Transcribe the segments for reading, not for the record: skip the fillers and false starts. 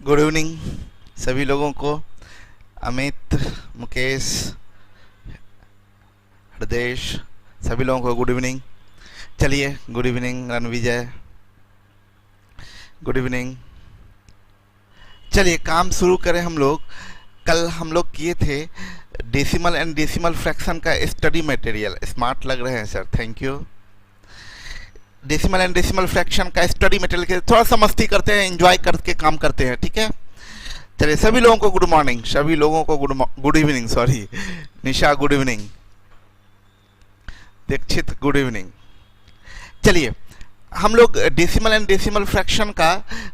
Good evening सभी लोगों को। अमित, मुकेश, हृदय, सभी लोगों को गुड इवनिंग। चलिए, good evening Ranvijay, good evening. चलिए काम शुरू करें हम लोग। कल हम लोग किए थे डेसिमल एंड डेसिमल फ्रैक्शन का स्टडी मटेरियल। स्मार्ट लग रहे हैं sir, thank you. Decimal and decimal fraction का स्टडी मटेरियल के थोड़ा सा मस्ती करते हैं, एंजॉय करके काम करते हैं, ठीक है। चलिए सभी लोगों को गुड मॉर्निंग, सभी लोगों को good evening, sorry. Nisha good evening, Dikshit good evening. चलिए हम लोग डेसिमल एंड डेसिमल फ्रैक्शन का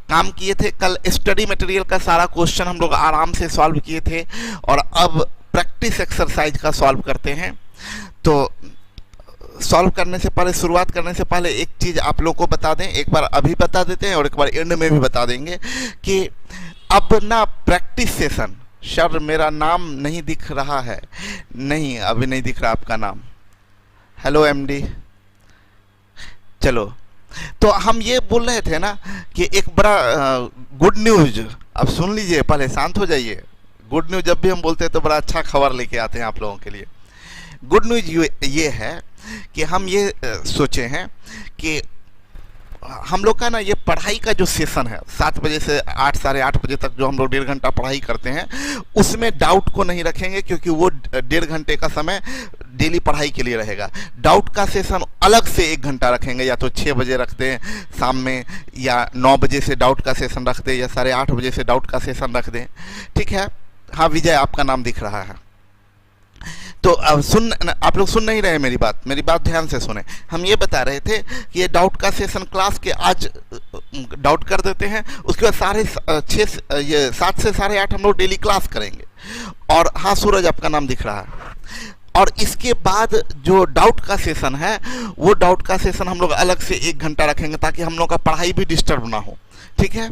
काम किए थे कल। स्टडी मटेरियल का सारा क्वेश्चन हम लोग आराम से सॉल्व किए थे और अब प्रैक्टिस एक्सरसाइज का सॉल्व करते हैं। तो सॉल्व करने से पहले, शुरुआत करने से पहले एक चीज़ आप लोग को बता दें, एक बार अभी बता देते हैं और एक बार एंड में भी बता देंगे कि अब ना प्रैक्टिस सेशन। सर मेरा नाम नहीं दिख रहा है, नहीं अभी नहीं दिख रहा आपका नाम। Hello MD. चलो, तो हम ये बोल रहे थे ना कि एक बड़ा गुड न्यूज, अब सुन लीजिए, पहले शांत हो जाइए। गुड न्यूज जब भी हम बोलते हैं तो बड़ा अच्छा खबर लेके आते हैं आप लोगों के लिए। गुड न्यूज ये है कि हम ये सोचे हैं कि हम लोग का ना ये पढ़ाई का जो सेशन है 7 बजे से 8 साढ़े 8 बजे तक जो हम लोग 1.5 घंटा पढ़ाई करते हैं, उसमें डाउट को नहीं रखेंगे, क्योंकि वो 1.5 घंटे का समय डेली पढ़ाई के लिए रहेगा। डाउट का सेशन अलग से 1 घंटा रखेंगे, या तो 6 बजे रखते हैं शाम में, या 9 बजे से डाउट का सेशन रख दें, या साढ़े 8 बजे से डाउट का सेशन रख दें, ठीक है। हाँ विजय, आपका नाम दिख रहा है। तो अब आप लोग सुन नहीं रहे मेरी बात ध्यान से सुने। हम ये बता रहे थे कि ये डाउट का सेशन क्लास के आज डाउट कर देते हैं, उसके बाद 7 से साढ़े 8 हम लोग डेली क्लास करेंगे। और हाँ सूरज, आपका नाम दिख रहा है। और इसके बाद जो डाउट का सेशन है, वो डाउट का सेशन हम लोग अलग से 1 घंटा रखेंगे, ताकि हम लोग का पढ़ाई भी डिस्टर्ब ना हो, ठीक है।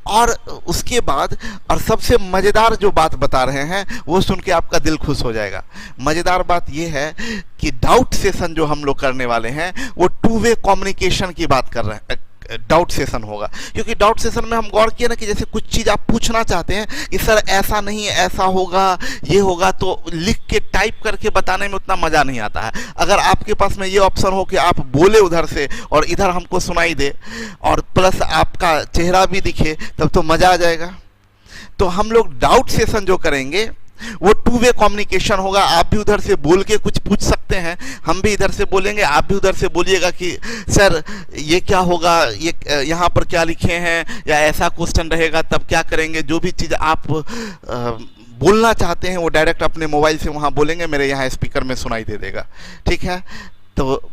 और उसके बाद, और सबसे मज़ेदार जो बात बता रहे हैं वो सुन के आपका दिल खुश हो जाएगा। मज़ेदार बात ये है कि डाउट सेशन जो हम लोग करने वाले हैं वो 2 वे कम्युनिकेशन की बात कर रहे हैं। डाउट सेशन होगा, क्योंकि डाउट सेशन में हम गौर किए ना कि जैसे कुछ चीज़ आप पूछना चाहते हैं कि सर ऐसा नहीं, ऐसा होगा, ये होगा, तो लिख के टाइप करके बताने में उतना मज़ा नहीं आता है। अगर आपके पास में ये ऑप्शन हो कि आप बोले उधर से और इधर हमको सुनाई दे, और प्लस आपका चेहरा भी दिखे, तब तो मज़ा आ जाएगा। तो हम लोग डाउट सेशन जो करेंगे वो 2 वे कम्युनिकेशन होगा। आप भी उधर से बोल के कुछ पूछ सकते हैं, हम भी इधर से बोलेंगे, आप भी उधर से बोलिएगा कि सर ये क्या होगा, ये यहाँ पर क्या लिखे हैं, या ऐसा क्वेश्चन रहेगा तब क्या करेंगे। जो भी चीज़ आप बोलना चाहते हैं वो डायरेक्ट अपने मोबाइल से वहाँ बोलेंगे, मेरे यहाँ स्पीकर में सुनाई दे देगा, ठीक है। तो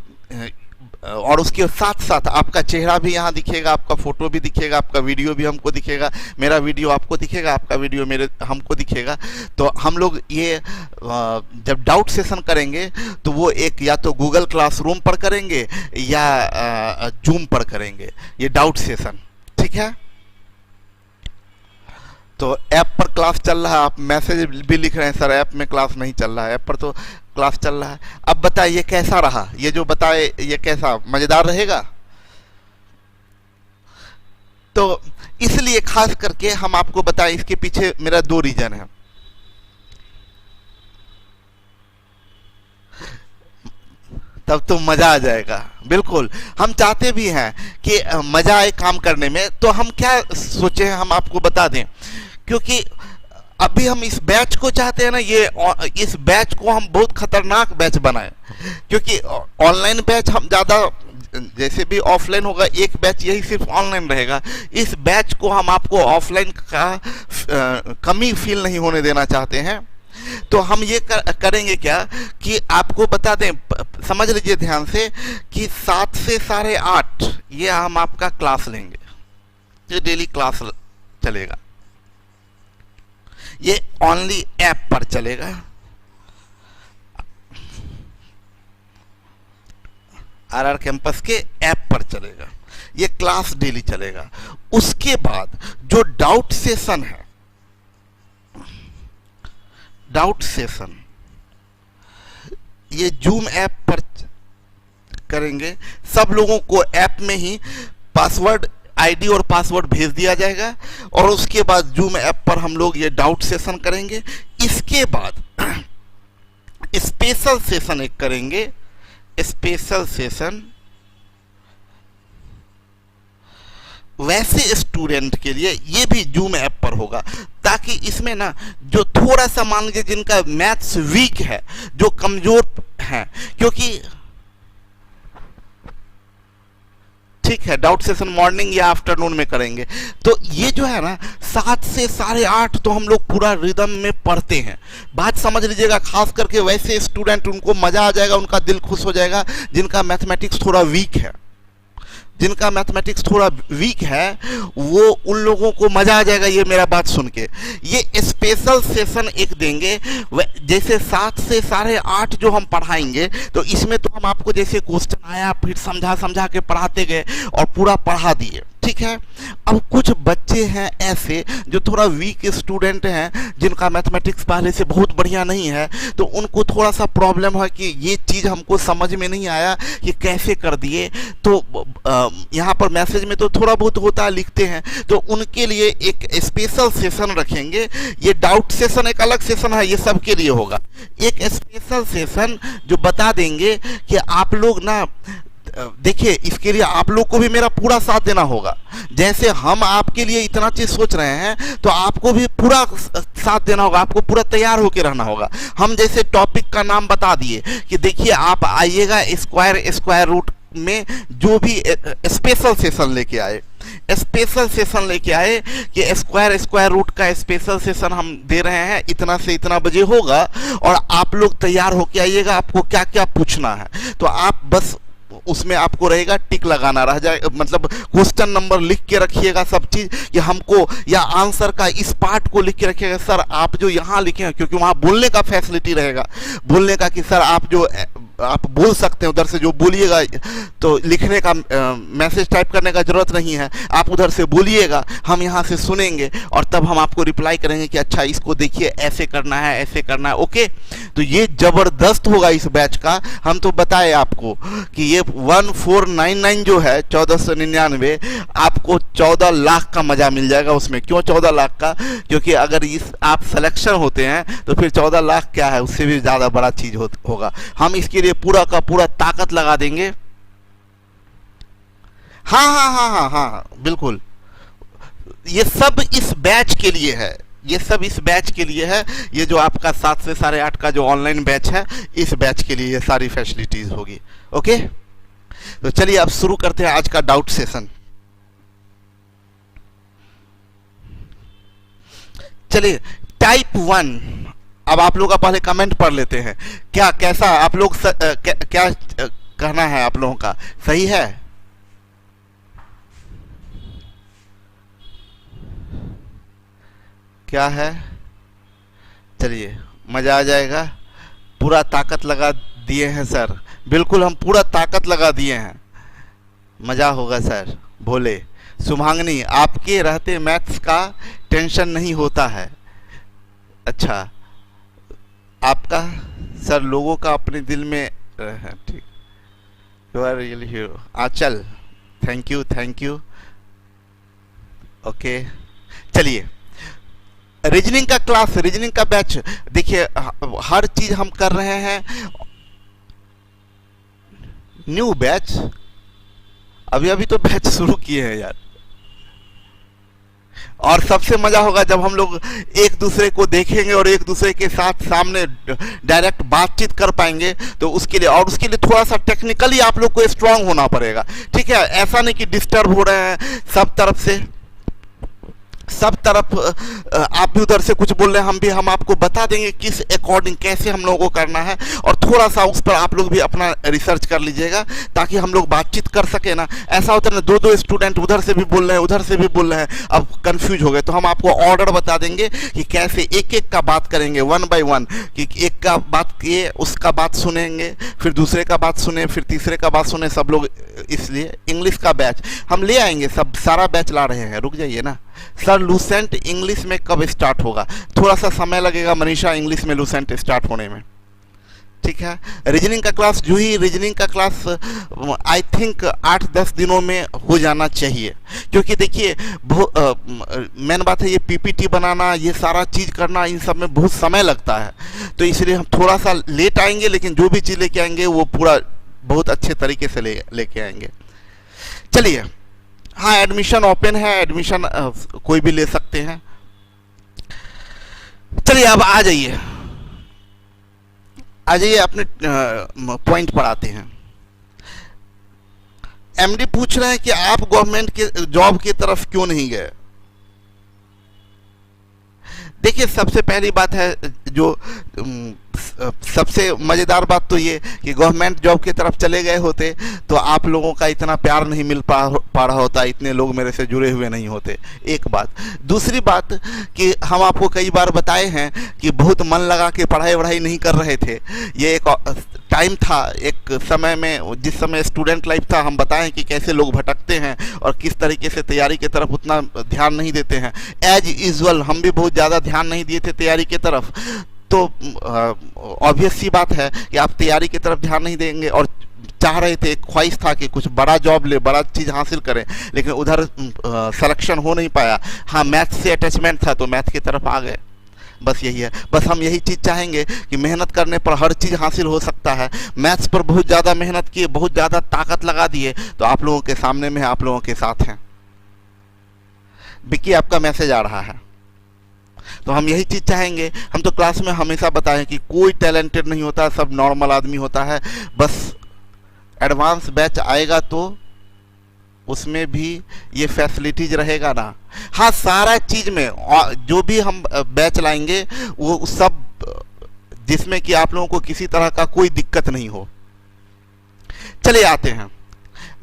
और उसके साथ साथ आपका चेहरा भी यहाँ दिखेगा, आपका फ़ोटो भी दिखेगा, आपका वीडियो भी हमको दिखेगा, मेरा वीडियो आपको दिखेगा, आपका वीडियो हमको दिखेगा। तो हम लोग ये जब डाउट सेशन करेंगे तो वो एक या तो गूगल क्लासरूम पर करेंगे या जूम पर करेंगे, ये डाउट सेशन, ठीक है। तो ऐप पर क्लास चल रहा है, आप मैसेज भी लिख रहे हैं सर ऐप में क्लास नहीं चल रहा है, ऐप पर तो क्लास चल रहा है। अब बताइए कैसा रहा, ये जो बताए ये कैसा, मज़ेदार रहेगा। तो इसलिए खास करके हम आपको बताएं, इसके पीछे मेरा 2 रीजन है। तब तो मज़ा आ जाएगा, बिल्कुल। हम चाहते भी हैं कि मज़ा आए काम करने में। तो हम क्या सोचे हैं, हम आपको बता दें, क्योंकि अभी हम इस बैच को चाहते हैं ना, इस बैच को हम बहुत खतरनाक बैच बनाएं, क्योंकि ऑनलाइन बैच हम ज़्यादा, जैसे भी ऑफलाइन होगा एक बैच, यही सिर्फ ऑनलाइन रहेगा। इस बैच को हम आपको ऑफलाइन का कमी फील नहीं होने देना चाहते हैं। तो हम ये करेंगे क्या कि आपको बता दें, समझ लीजिए ध्यान से, कि 7 से साढ़े 8 ये हम आपका क्लास लेंगे, ये डेली क्लास चलेगा, ये ओनली ऐप पर चलेगा। आरआर कैंपस के ऐप पर चलेगा, ये क्लास डेली चलेगा। उसके बाद जो डाउट सेशन है, डाउट सेशन ये जूम ऐप पर करेंगे। सब लोगों को ऐप में ही पासवर्ड आईडी और पासवर्ड भेज दिया जाएगा और उसके बाद जूम ऐप पर हम लोग ये डाउट सेशन करेंगे। इसके बाद स्पेशल सेशन एक करेंगे, स्पेशल सेशन वैसे स्टूडेंट के लिए, ये भी जूम ऐप पर होगा, ताकि इसमें ना जो थोड़ा सा मान लीजिए जिनका मैथ्स वीक है, जो कमजोर है, क्योंकि ठीक है डाउट सेशन मॉर्निंग या आफ्टरनून में करेंगे, तो ये जो है ना 7 से 8:30 तो हम लोग पूरा रिदम में पढ़ते हैं। बात समझ लीजिएगा, खास करके वैसे स्टूडेंट, उनको मजा आ जाएगा, उनका दिल खुश हो जाएगा जिनका मैथमेटिक्स थोड़ा वीक है, जिनका मैथमेटिक्स थोड़ा वीक है, वो उन लोगों को मजा आ जाएगा ये मेरा बात सुन के। ये स्पेशल सेशन एक देंगे, जैसे 7 से 8:30 जो हम पढ़ाएंगे, तो इसमें तो हम आपको जैसे क्वेश्चन आया फिर समझा समझा के पढ़ाते गए और पूरा पढ़ा दिए, ठीक है। अब कुछ बच्चे हैं ऐसे जो थोड़ा वीक स्टूडेंट हैं, जिनका मैथमेटिक्स पहले से बहुत बढ़िया नहीं है, तो उनको थोड़ा सा प्रॉब्लम है कि ये चीज़ हमको समझ में नहीं आया कि कैसे कर दिए। तो यहाँ पर मैसेज में तो थोड़ा बहुत होता है, लिखते हैं, तो उनके लिए एक स्पेशल सेशन रखेंगे। ये डाउट सेशन एक अलग सेशन है, ये सबके लिए होगा। एक स्पेशल सेशन जो बता देंगे कि आप लोग ना देखिए, इसके लिए आप लोग को भी मेरा पूरा साथ देना होगा। जैसे हम आपके लिए इतना चीज सोच रहे हैं, तो आपको भी पूरा साथ देना होगा, आपको पूरा तैयार होकर रहना होगा। हम जैसे टॉपिक का नाम बता दिए कि देखिए आप आइएगा स्क्वायर रूट में, जो भी स्पेशल सेशन लेके आए, स्पेशल सेशन लेके आए कि स्क्वायर रूट का स्पेशल सेशन हम दे रहे हैं, इतना से इतना बजे होगा, और आप लोग तैयार होके आइएगा। आपको क्या क्या पूछना है, तो आप बस उसमें आपको रहेगा टिक लगाना रह जाए, मतलब क्वेश्चन नंबर लिख के रखिएगा सब चीज़ कि हमको, या आंसर का इस पार्ट को लिख के रखिएगा। सर आप जो यहाँ लिखे हैं, क्योंकि वहाँ बोलने का फैसिलिटी रहेगा, बोलने का कि सर आप जो आप बोल सकते हैं, उधर से जो बोलिएगा, तो लिखने का मैसेज टाइप करने का जरूरत नहीं है, आप उधर से बोलिएगा, हम यहाँ से सुनेंगे और तब हम आपको रिप्लाई करेंगे कि अच्छा इसको देखिए ऐसे करना है, ऐसे करना है। ओके, तो ये जबरदस्त होगा इस बैच का। हम तो बताए आपको कि ये 1499 जो है 1499, आपको 14 लाख का मजा मिल जाएगा उसमें। क्यों 14 लाख का? क्योंकि अगर इस आप सिलेक्शन होते हैं तो फिर 14 लाख क्या है, उससे भी ज़्यादा बड़ा चीज़ होगा। हम इसके लिए पूरा का पूरा ताकत लगा देंगे। हाँ हाँ हाँ हाँ हाँ बिल्कुल, ये सब इस बैच के लिए है, ये सब इस बैच के लिए है। ये जो आपका 7 से 8:30 का जो ऑनलाइन बैच है, इस बैच के लिए ये सारी फैसिलिटीज होगी। ओके, तो चलिए अब शुरू करते हैं आज का डाउट सेशन। चलिए टाइप 1, अब आप लोग का पहले कमेंट पढ़ लेते हैं। क्या कैसा आप लोग क्या कहना है आप लोगों का, सही है? क्या है? चलिए मजा आ जाएगा। पूरा ताकत लगा दिए हैं सर, बिल्कुल हम पूरा ताकत लगा दिए हैं, मजा होगा सर। भोले शुभांगनी, आपके रहते मैथ्स का टेंशन नहीं होता है। अच्छा, आपका सर लोगों का अपने दिल में, ठीक, you are really hero. Aanchal, thank you thank you. Okay, चलिए रीजनिंग का क्लास, रीजनिंग का बैच, देखिए हर चीज हम कर रहे हैं। न्यू बैच, अभी अभी तो बैच शुरू किए हैं यार। और सबसे मजा होगा जब हम लोग एक दूसरे को देखेंगे और एक दूसरे के साथ सामने डायरेक्ट बातचीत कर पाएंगे। तो उसके लिए, और उसके लिए थोड़ा सा टेक्निकली आप लोग को स्ट्रांग होना पड़ेगा, ठीक है? ऐसा नहीं कि डिस्टर्ब हो रहे हैं सब तरफ से, सब तरफ आप भी उधर से कुछ बोल रहे हैं, हम भी, हम आपको बता देंगे किस अकॉर्डिंग कैसे हम लोगों को करना है। और थोड़ा सा उस पर आप लोग भी अपना रिसर्च कर लीजिएगा, ताकि हम लोग बातचीत कर सके ना। ऐसा होता है ना, दो स्टूडेंट उधर से भी बोल रहे हैं, उधर से भी बोल रहे हैं, अब कंफ्यूज हो गए। तो हम आपको ऑर्डर बता देंगे कि कैसे एक एक का बात करेंगे, 1 by 1, कि एक का बात किए, उसका बात सुनेंगे, फिर दूसरे का बात सुने, फिर तीसरे का बात सुने सब लोग। इसलिए इंग्लिश का बैच हम ले आएंगे, सब सारा बैच ला रहे हैं। रुक जाइए ना सर, लूसेंट इंग्लिश में कब स्टार्ट होगा? थोड़ा सा समय लगेगा मनीषा, इंग्लिश में लूसेंट स्टार्ट होने में। ठीक है। रीजनिंग का क्लास, जूही रीजनिंग का क्लास आई थिंक 8-10 दिनों में हो जाना चाहिए, क्योंकि देखिए मेन बात है ये पीपीटी बनाना, ये सारा चीज़ करना, इन सब में बहुत समय लगता है। तो इसलिए हम थोड़ा सा लेट आएंगे, लेकिन जो भी चीज़ लेके आएंगे वो पूरा बहुत अच्छे तरीके से लेके आएंगे। चलिए, हाँ एडमिशन ओपन है, एडमिशन कोई भी ले सकते हैं। चलिए अब आ जाइए अपने पॉइंट पर आते हैं। एमडी पूछ रहे हैं कि आप गवर्नमेंट के जॉब की तरफ क्यों नहीं गए। देखिए सबसे पहली बात है, जो सबसे मज़ेदार बात तो ये कि गवर्नमेंट जॉब की तरफ चले गए होते तो आप लोगों का इतना प्यार नहीं मिल पा रहा होता, इतने लोग मेरे से जुड़े हुए नहीं होते, एक बात। दूसरी बात कि हम आपको कई बार बताए हैं कि बहुत मन लगा के पढ़ाई नहीं कर रहे थे। ये एक टाइम था, एक समय में, जिस समय स्टूडेंट लाइफ था, हम बताएं कि कैसे लोग भटकते हैं और किस तरीके से तैयारी की तरफ उतना ध्यान नहीं देते हैं। एज यूजुअल हम भी बहुत ज़्यादा ध्यान नहीं दिए थे तैयारी की तरफ। तो ऑब्वियस सी बात है कि आप तैयारी की तरफ ध्यान नहीं देंगे, और चाह रहे थे, एक ख्वाहिश था कि कुछ बड़ा जॉब ले, बड़ा चीज़ हासिल करें, लेकिन उधर सिलेक्शन हो नहीं पाया। हाँ मैथ से अटैचमेंट था तो मैथ की तरफ आ गए, बस यही है। बस हम यही चीज़ चाहेंगे कि मेहनत करने पर हर चीज़ हासिल हो सकता है। मैथ्स पर बहुत ज़्यादा मेहनत किए, बहुत ज़्यादा ताकत लगा दिए, तो आप लोगों के सामने में है, आप लोगों के साथ हैं। विक्की आपका मैसेज आ रहा है, तो हम यही चीज़ चाहेंगे। हम तो क्लास में हमेशा बताएं कि कोई टैलेंटेड नहीं होता, सब नॉर्मल आदमी होता है। बस एडवांस बैच आएगा तो उसमें भी ये फैसिलिटीज रहेगा ना। हाँ सारा चीज़ में जो भी हम बैच लाएंगे वो सब जिसमें कि आप लोगों को किसी तरह का कोई दिक्कत नहीं हो। चलिए आते हैं,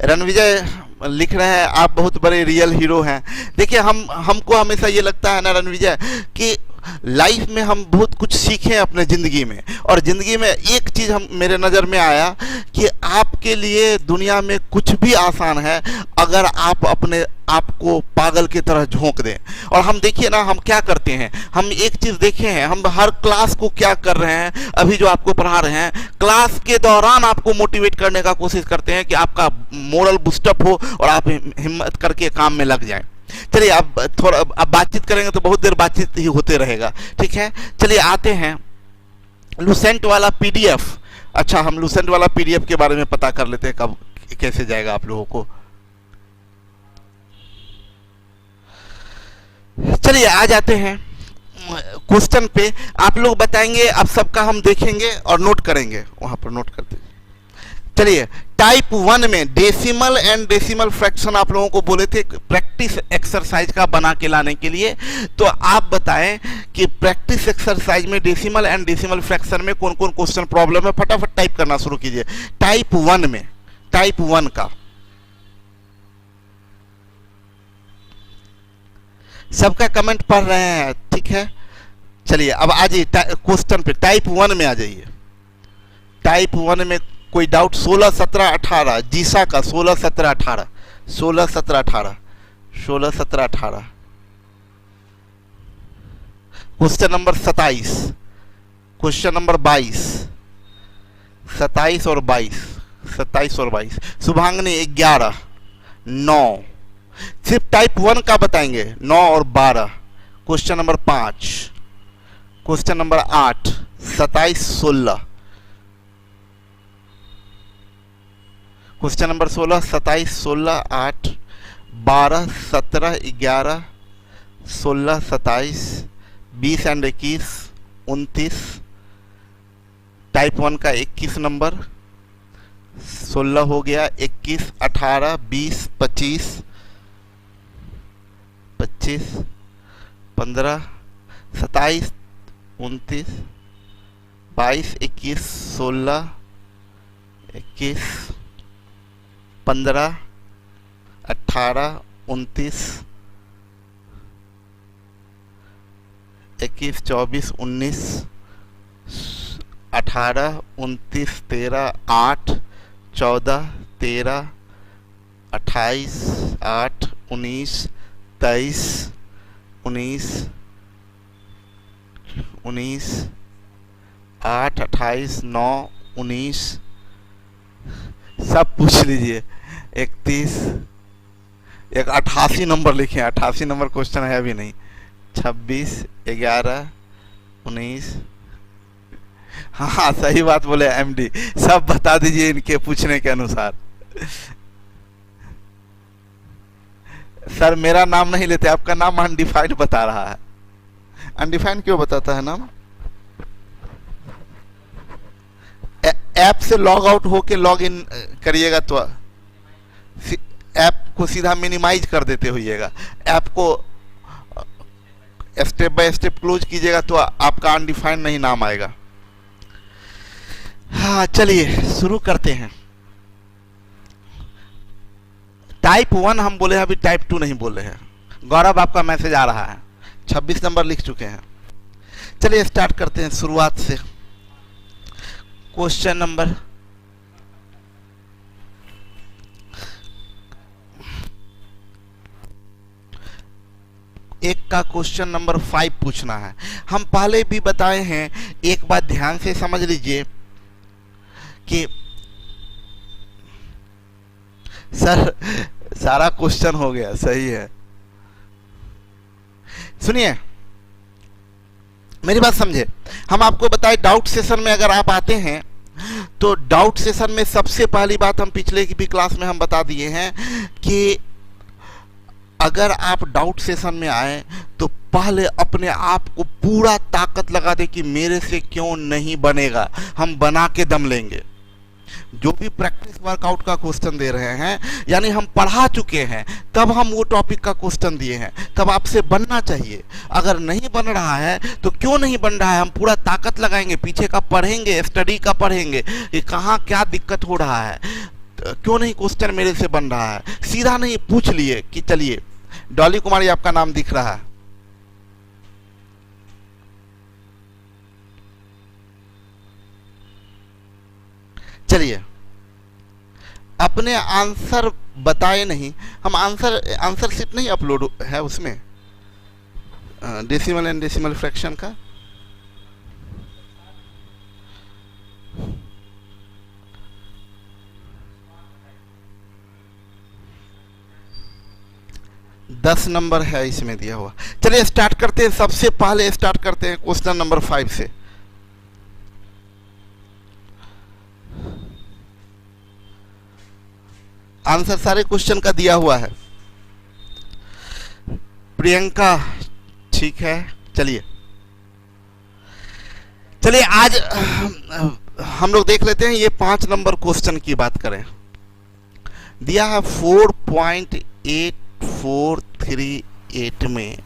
रणविजय लिख रहे हैं आप बहुत बड़े रियल हीरो हैं। देखिए हमको हमेशा ये लगता है ना रणविजय कि लाइफ में हम बहुत कुछ सीखें अपने ज़िंदगी में, और ज़िंदगी में एक चीज़ हम मेरे नज़र में आया कि आपके लिए दुनिया में कुछ भी आसान है अगर आप अपने आप को पागल की तरह झोंक दें। और हम देखिए ना हम क्या करते हैं, हम एक चीज़ देखे हैं, हम हर क्लास को क्या कर रहे हैं, अभी जो आपको पढ़ा रहे हैं क्लास के दौरान आपको मोटिवेट करने का कोशिश करते हैं कि आपका मोरल बूस्टअप हो और आप हिम्मत करके काम में लग जाएं। चलिए अब थोड़ा अब बातचीत करेंगे तो बहुत देर बातचीत ही होते रहेगा, ठीक है। चलिए आते हैं लूसेंट वाला पीडीएफ। अच्छा हम लूसेंट वाला पीडीएफ के बारे में पता कर लेते हैं कब कैसे जाएगा आप लोगों को। चलिए आ जाते हैं क्वेश्चन पे। आप लोग बताएंगे, अब सबका हम देखेंगे और नोट करेंगे, वहां पर नोट कर दीजिए। चलिए टाइप 1 में डेसिमल एंड डेसिमल फ्रैक्शन आप लोगों को बोले थे प्रैक्टिस एक्सरसाइज का बना के लाने के लिए। तो आप बताएं कि प्रैक्टिस एक्सरसाइज में डेसिमल एंड डेसिमल फ्रैक्शन में कौन कौन क्वेश्चन प्रॉब्लम है, फटाफट टाइप करना शुरू कीजिए। टाइप 1 में, टाइप 1 का सबका कमेंट पढ़ रहे हैं, ठीक है। चलिए अब आ जाइए क्वेश्चन पे, टाइप 1 में आ जाइए। टाइप 1 में कोई डाउट? 16, 17, 18 जीसा का 16, 17, 18 16, 17, 18 16, 17, 18। क्वेश्चन नंबर 27, क्वेश्चन नंबर 22, 27 और 22, 27 और 22। शुभांगनी 11, 9। सिर्फ टाइप 1 का बताएंगे, 9 और 12। Question number 5, question number 8, 27, 16। Question number 16, 27, 16, 8, 12, 17, 11, 16, 27, 20 and 21, 29। Type 1 का 21 नंबर, 16 हो गया, 21, 18, 20, 25, 25, 15, 27, 29, 22, 21, 16, 21, 15, 18, 29, 21, 24, 19, 18, 29, 13, 8, 14, 13, 28, 8, 19, 23, 19, 19, 8, 28, 9, 19 सब पूछ लीजिए। 31, एक 88 नंबर लिखे, 88 नंबर क्वेश्चन है अभी नहीं। 26, 11, 19। हाँ सही बात बोले एमडी, सब बता दीजिए इनके पूछने के अनुसार। सर मेरा नाम नहीं लेते, आपका नाम अनडिफाइंड बता रहा है। अनडिफाइंड क्यों बताता है नाम? ऐप से लॉग आउट होके लॉग इन करिएगा तो ऐप को सीधा मिनिमाइज कर देते होइएगा। ऐप को स्टेप बाय स्टेप क्लोज कीजिएगा तो आपका अनडिफाइंड नहीं नाम आएगा। हाँ चलिए शुरू करते हैं। टाइप 1 हम बोले हैं, अभी टाइप 2 नहीं बोल रहे हैं। गौरव आपका मैसेज आ रहा है, 26 नंबर लिख चुके हैं। चलिए स्टार्ट करते हैं शुरुआत से। क्वेश्चन नंबर एक का क्वेश्चन नंबर 5 पूछना है। हम पहले भी बताए हैं, एक बात ध्यान से समझ लीजिए कि सर सारा क्वेश्चन हो गया, सही है। सुनिए मेरी बात समझे। हम आपको बताए डाउट सेशन में अगर आप आते हैं तो डाउट सेशन में सबसे पहली बात हम पिछले की भी क्लास में हम बता दिए हैं कि अगर आप डाउट सेशन में आए तो पहले अपने आप को पूरा ताकत लगा दे कि मेरे से क्यों नहीं बनेगा, हम बना के दम लेंगे। जो भी प्रैक्टिस वर्कआउट का क्वेश्चन दे रहे हैं, यानी हम पढ़ा चुके हैं, तब हम वो टॉपिक का क्वेश्चन दिए हैं, तब आपसे बनना चाहिए। अगर नहीं बन रहा है तो क्यों नहीं बन रहा है, हम पूरा ताकत लगाएंगे, पीछे का पढ़ेंगे, स्टडी का पढ़ेंगे कि कहाँ क्या दिक्कत हो रहा है, क्यों नहीं क्वेश्चन मेरे से बन रहा है। सीधा नहीं पूछ लिए कि चलिए डॉली कुमारी आपका नाम दिख रहा है। चलिए अपने आंसर बताए नहीं, हम आंसर शीट नहीं अपलोड है उसमें डेसिमल एंड डेसिमल फ्रैक्शन का। दस नंबर है इसमें दिया हुआ। चलिए स्टार्ट करते हैं। सबसे पहले स्टार्ट करते हैं क्वेश्चन नंबर 5 से। आंसर सारे क्वेश्चन का दिया हुआ है। प्रियंका ठीक है। चलिए आज हम लोग देख लेते हैं। ये 5 नंबर क्वेश्चन की बात करें। दिया है 4.8438 में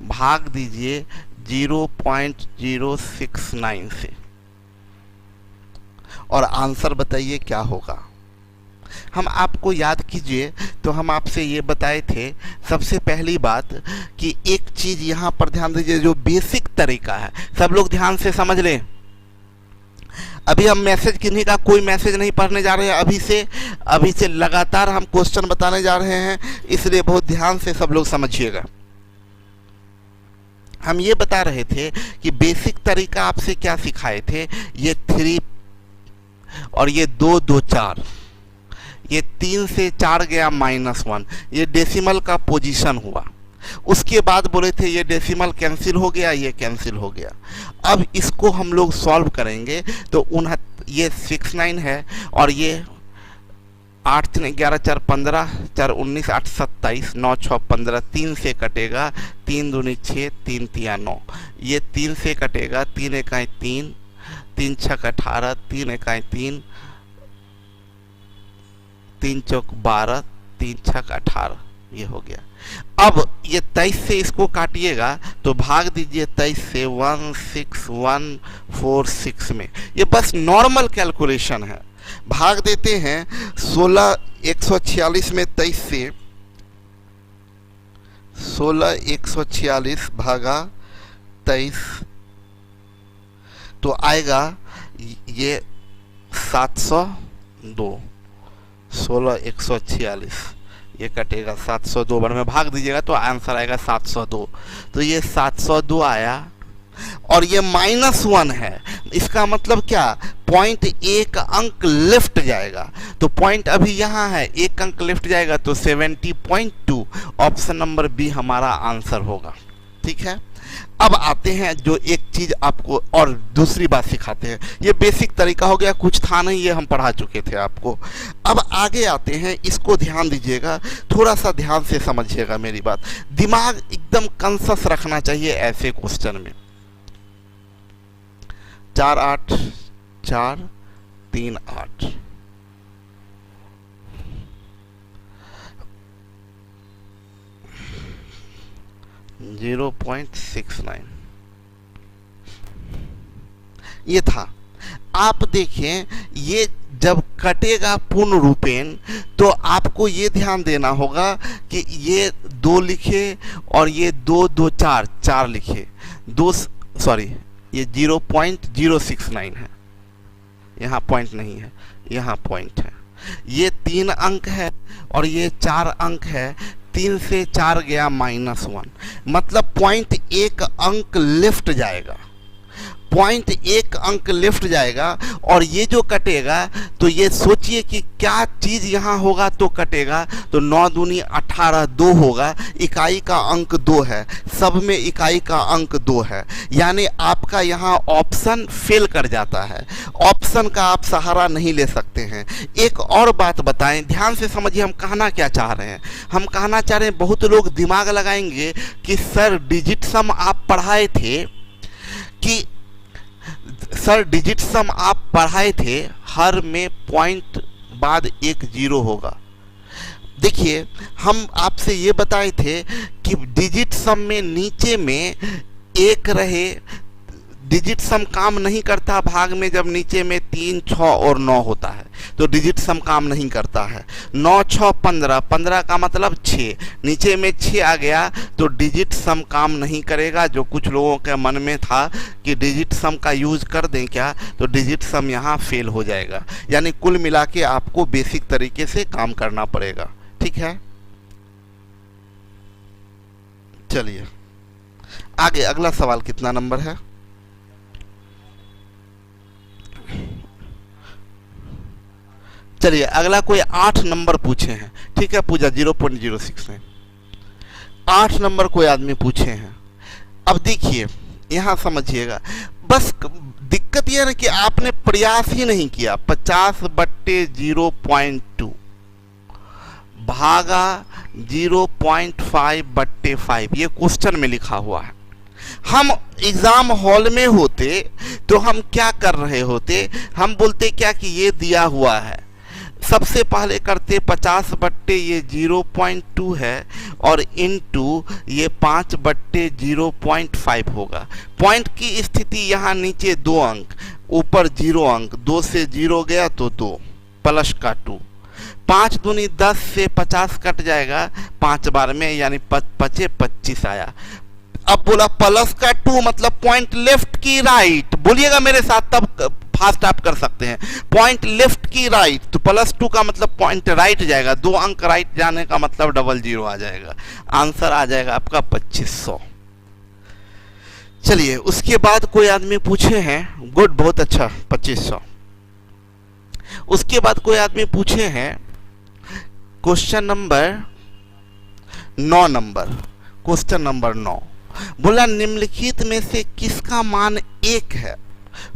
भाग दीजिए 0.069 से और आंसर बताइए क्या होगा। हम आपको याद कीजिए तो हम आपसे ये बताए थे सबसे पहली बात कि एक चीज यहां पर ध्यान दीजिए, जो बेसिक तरीका है सब लोग ध्यान से समझ लें। अभी हम मैसेज किन्हीं का कोई मैसेज नहीं पढ़ने जा रहे हैं, अभी से लगातार हम क्वेश्चन बताने जा रहे हैं, इसलिए बहुत ध्यान से सब लोग समझिएगा। हम ये बता रहे थे कि बेसिक तरीका आपसे क्या सिखाए थे, ये 3 और ये 2 2 4, ये 3 से 4 गया -1, ये डेसिमल का पोजीशन हुआ। उसके बाद बोले थे ये डेसिमल कैंसिल हो गया, ये कैंसिल हो गया। अब इसको हम लोग सॉल्व करेंगे तो ये 69 है और ये 8 3 11 4 15 4 19 8 27 9 6 15, 3 से कटेगा, 3 दूनी 6 3 तिया 9, ये 3 से कटेगा, 3 इकाई 3 3 छक 18 3 इकाई 3 3 चौक 12 3 छक 18, ये हो गया। अब ये 23 से इसको काटिएगा तो भाग दीजिए 23 से 16146 में। ये बस नॉर्मल कैलकुलेशन है। भाग देते हैं 16146 में 23 से, 16146 भागा 23 तो आएगा ये 702। 16146 ये कटेगा 702 बार में भाग दीजिएगा तो आंसर आएगा 702। तो ये 702 आया और ये -1 है, इसका मतलब क्या, पॉइंट एक अंक लेफ्ट जाएगा। तो पॉइंट अभी यहाँ है, एक अंक लेफ्ट जाएगा तो 70.2, ऑप्शन नंबर बी हमारा आंसर होगा। ठीक है, अब आते हैं जो एक चीज आपको और दूसरी बात सिखाते हैं। ये बेसिक तरीका हो गया, कुछ था नहीं, ये हम पढ़ा चुके थे आपको। अब आगे आते हैं, इसको ध्यान दीजिएगा, थोड़ा सा ध्यान से समझिएगा मेरी बात, दिमाग एकदम कंसस रखना चाहिए ऐसे क्वेश्चन में। 4 8 4 3 8 0.69 ये था। आप देखें, ये जब कटेगा पूर्ण रूपेण तो आपको ये ध्यान देना होगा कि ये 2 लिखे और ये 2 2 4 4 लिखे, ये 0.069 है, यहाँ पॉइंट नहीं है, यहाँ पॉइंट है। ये 3 अंक है और ये 4 अंक है, 3 से 4 गया -1, मतलब पॉइंट एक अंक लेफ्ट जाएगा, पॉइंट एक अंक लेफ्ट जाएगा। और ये जो कटेगा तो ये सोचिए कि क्या चीज यहाँ होगा तो कटेगा, तो 9 दूनी 18 2 होगा, इकाई का अंक 2 है, सब में इकाई का अंक 2 है, यानी आपका यहाँ ऑप्शन फेल कर जाता है, ऑप्शन का आप सहारा नहीं ले सकते हैं। एक और बात बताएं, ध्यान से समझिए हम कहना क्या चाह रहे हैं। हम कहना चाह रहे हैं, बहुत लोग दिमाग लगाएंगे कि सर डिजिट सम आप पढ़ाए थे, कि सर डिजिट सम आप पढ़ाए थे, हर में पॉइंट बाद एक 0 होगा। देखिए, हम आपसे ये बताए थे कि डिजिट सम में नीचे में एक रहे, डिजिट सम काम नहीं करता भाग में जब नीचे में 3 6 और 9 होता है, तो डिजिट सम काम नहीं करता है। 9 6 15, 15 का मतलब 6, नीचे में 6 आ गया तो डिजिट सम काम नहीं करेगा। जो कुछ लोगों के मन में था कि डिजिट सम का यूज कर दें क्या, तो डिजिट सम यहाँ फेल हो जाएगा। यानी कुल मिला के आपको बेसिक तरीके से काम करना पड़ेगा। ठीक है, चलिए आगे, अगला सवाल कितना नंबर है? चलिए अगला कोई 8 नंबर पूछे हैं। ठीक है, पूजा 0.069, 8 नंबर कोई आदमी पूछे हैं। अब देखिए, यहां समझिएगा, बस दिक्कत यह है कि आपने प्रयास ही नहीं किया। 50/0.2 भागा 0.5/5, ये क्वेश्चन में लिखा हुआ है। हम एग्जाम हॉल में होते तो हम क्या कर रहे होते, हम बोलते क्या कि ये दिया हुआ है, सबसे पहले करते 50/0.2 है और इनटू ये 5/0.5 होगा। पॉइंट की स्थिति यहाँ नीचे 2 अंक, ऊपर 0 अंक, 2 से 0 गया तो 2 प्लस का 2, 5 दूनी 10 से 50 कट जाएगा 5 बार में, यानी 5 25 आया। अब बोला प्लस का 2 मतलब पॉइंट लेफ्ट की राइट, बोलिएगा मेरे साथ, तब फास्ट आप कर सकते हैं। पॉइंट लेफ्ट की राइट, तो +2 का मतलब पॉइंट राइट जाएगा, 2 अंक राइट जाने का मतलब 00 आ जाएगा, आंसर आ जाएगा आपका 2500। चलिए उसके बाद कोई आदमी पूछे हैं, गुड, बहुत अच्छा, 2500। उसके बाद कोई आदमी पूछे हैं क्वेश्चन नंबर 9, क्वेश्चन नंबर 9, बोला निम्नलिखित में से किसका मान 1 है।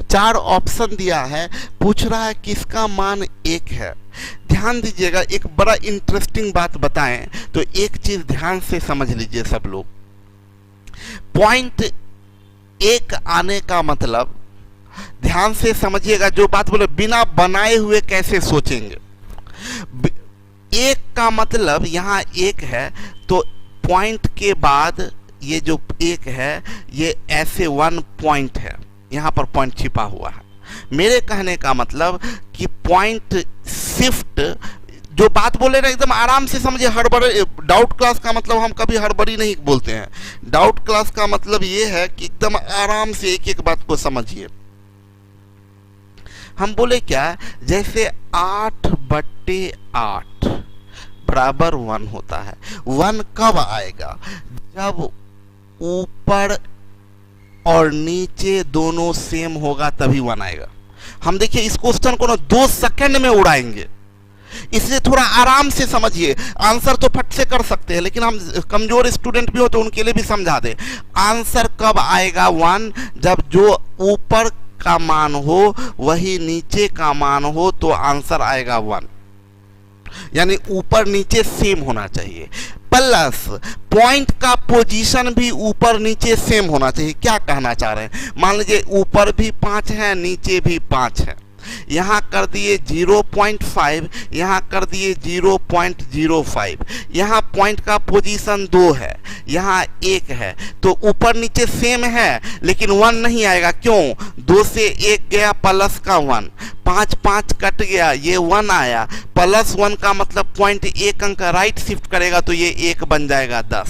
4 ऑप्शन दिया है, पूछ रहा है किसका मान 1 है। ध्यान दीजिएगा, एक बड़ा इंटरेस्टिंग बात बताएं तो एक चीज ध्यान से समझ लीजिए सब लोग। पॉइंट 1 आने का मतलब, ध्यान से समझिएगा, जो बात बोले बिना बनाए हुए कैसे सोचेंगे। 1 का मतलब यहाँ 1 है, तो पॉइंट के बाद ये जो 1 है ये ऐसे 1 पॉइंट है, यहाँ पर पॉइंट छिपा हुआ है। मेरे कहने का मतलब कि पॉइंट शिफ्ट, जो बात बोले ना एकदम आराम से समझिए, हड़बड़ी, डाउट क्लास का मतलब हम कभी हड़बड़ी नहीं बोलते हैं। डाउट क्लास का मतलब ये है कि एकदम आराम से एक एक बात को समझिए। हम बोले क्या, जैसे 8/8 बराबर 1 होता है। 1 कब आएगा, जब ऊपर और नीचे दोनों सेम होगा तभी 1 आएगा। हम देखिए इस क्वेश्चन को ना 2 सेकंड में उड़ाएंगे, इसलिए थोड़ा आराम से समझिए। आंसर तो फट से कर सकते हैं, लेकिन हम कमजोर स्टूडेंट भी हो तो उनके लिए भी समझा दे। आंसर कब आएगा 1? जब जो ऊपर का मान हो वही नीचे का मान हो तो आंसर आएगा 1, यानी ऊपर नीचे सेम होना चाहिए। प्लस पॉइंट का पोजीशन भी ऊपर नीचे सेम होना चाहिए। क्या कहना चाह रहे हैं? मान लीजिए ऊपर भी 5 है, नीचे भी 5 है, यहाँ कर दिए 0.5, यहाँ कर दिए 0.05, यहाँ पॉइंट का पोजीशन 2 है, यहाँ 1 है, तो ऊपर नीचे सेम है लेकिन 1 नहीं आएगा। क्यों? 2 से 1 गया प्लस का 1, 5 5 कट गया, ये 1 आया, प्लस 1 का मतलब पॉइंट 1 अंक राइट शिफ्ट करेगा तो ये 1 बन जाएगा 10।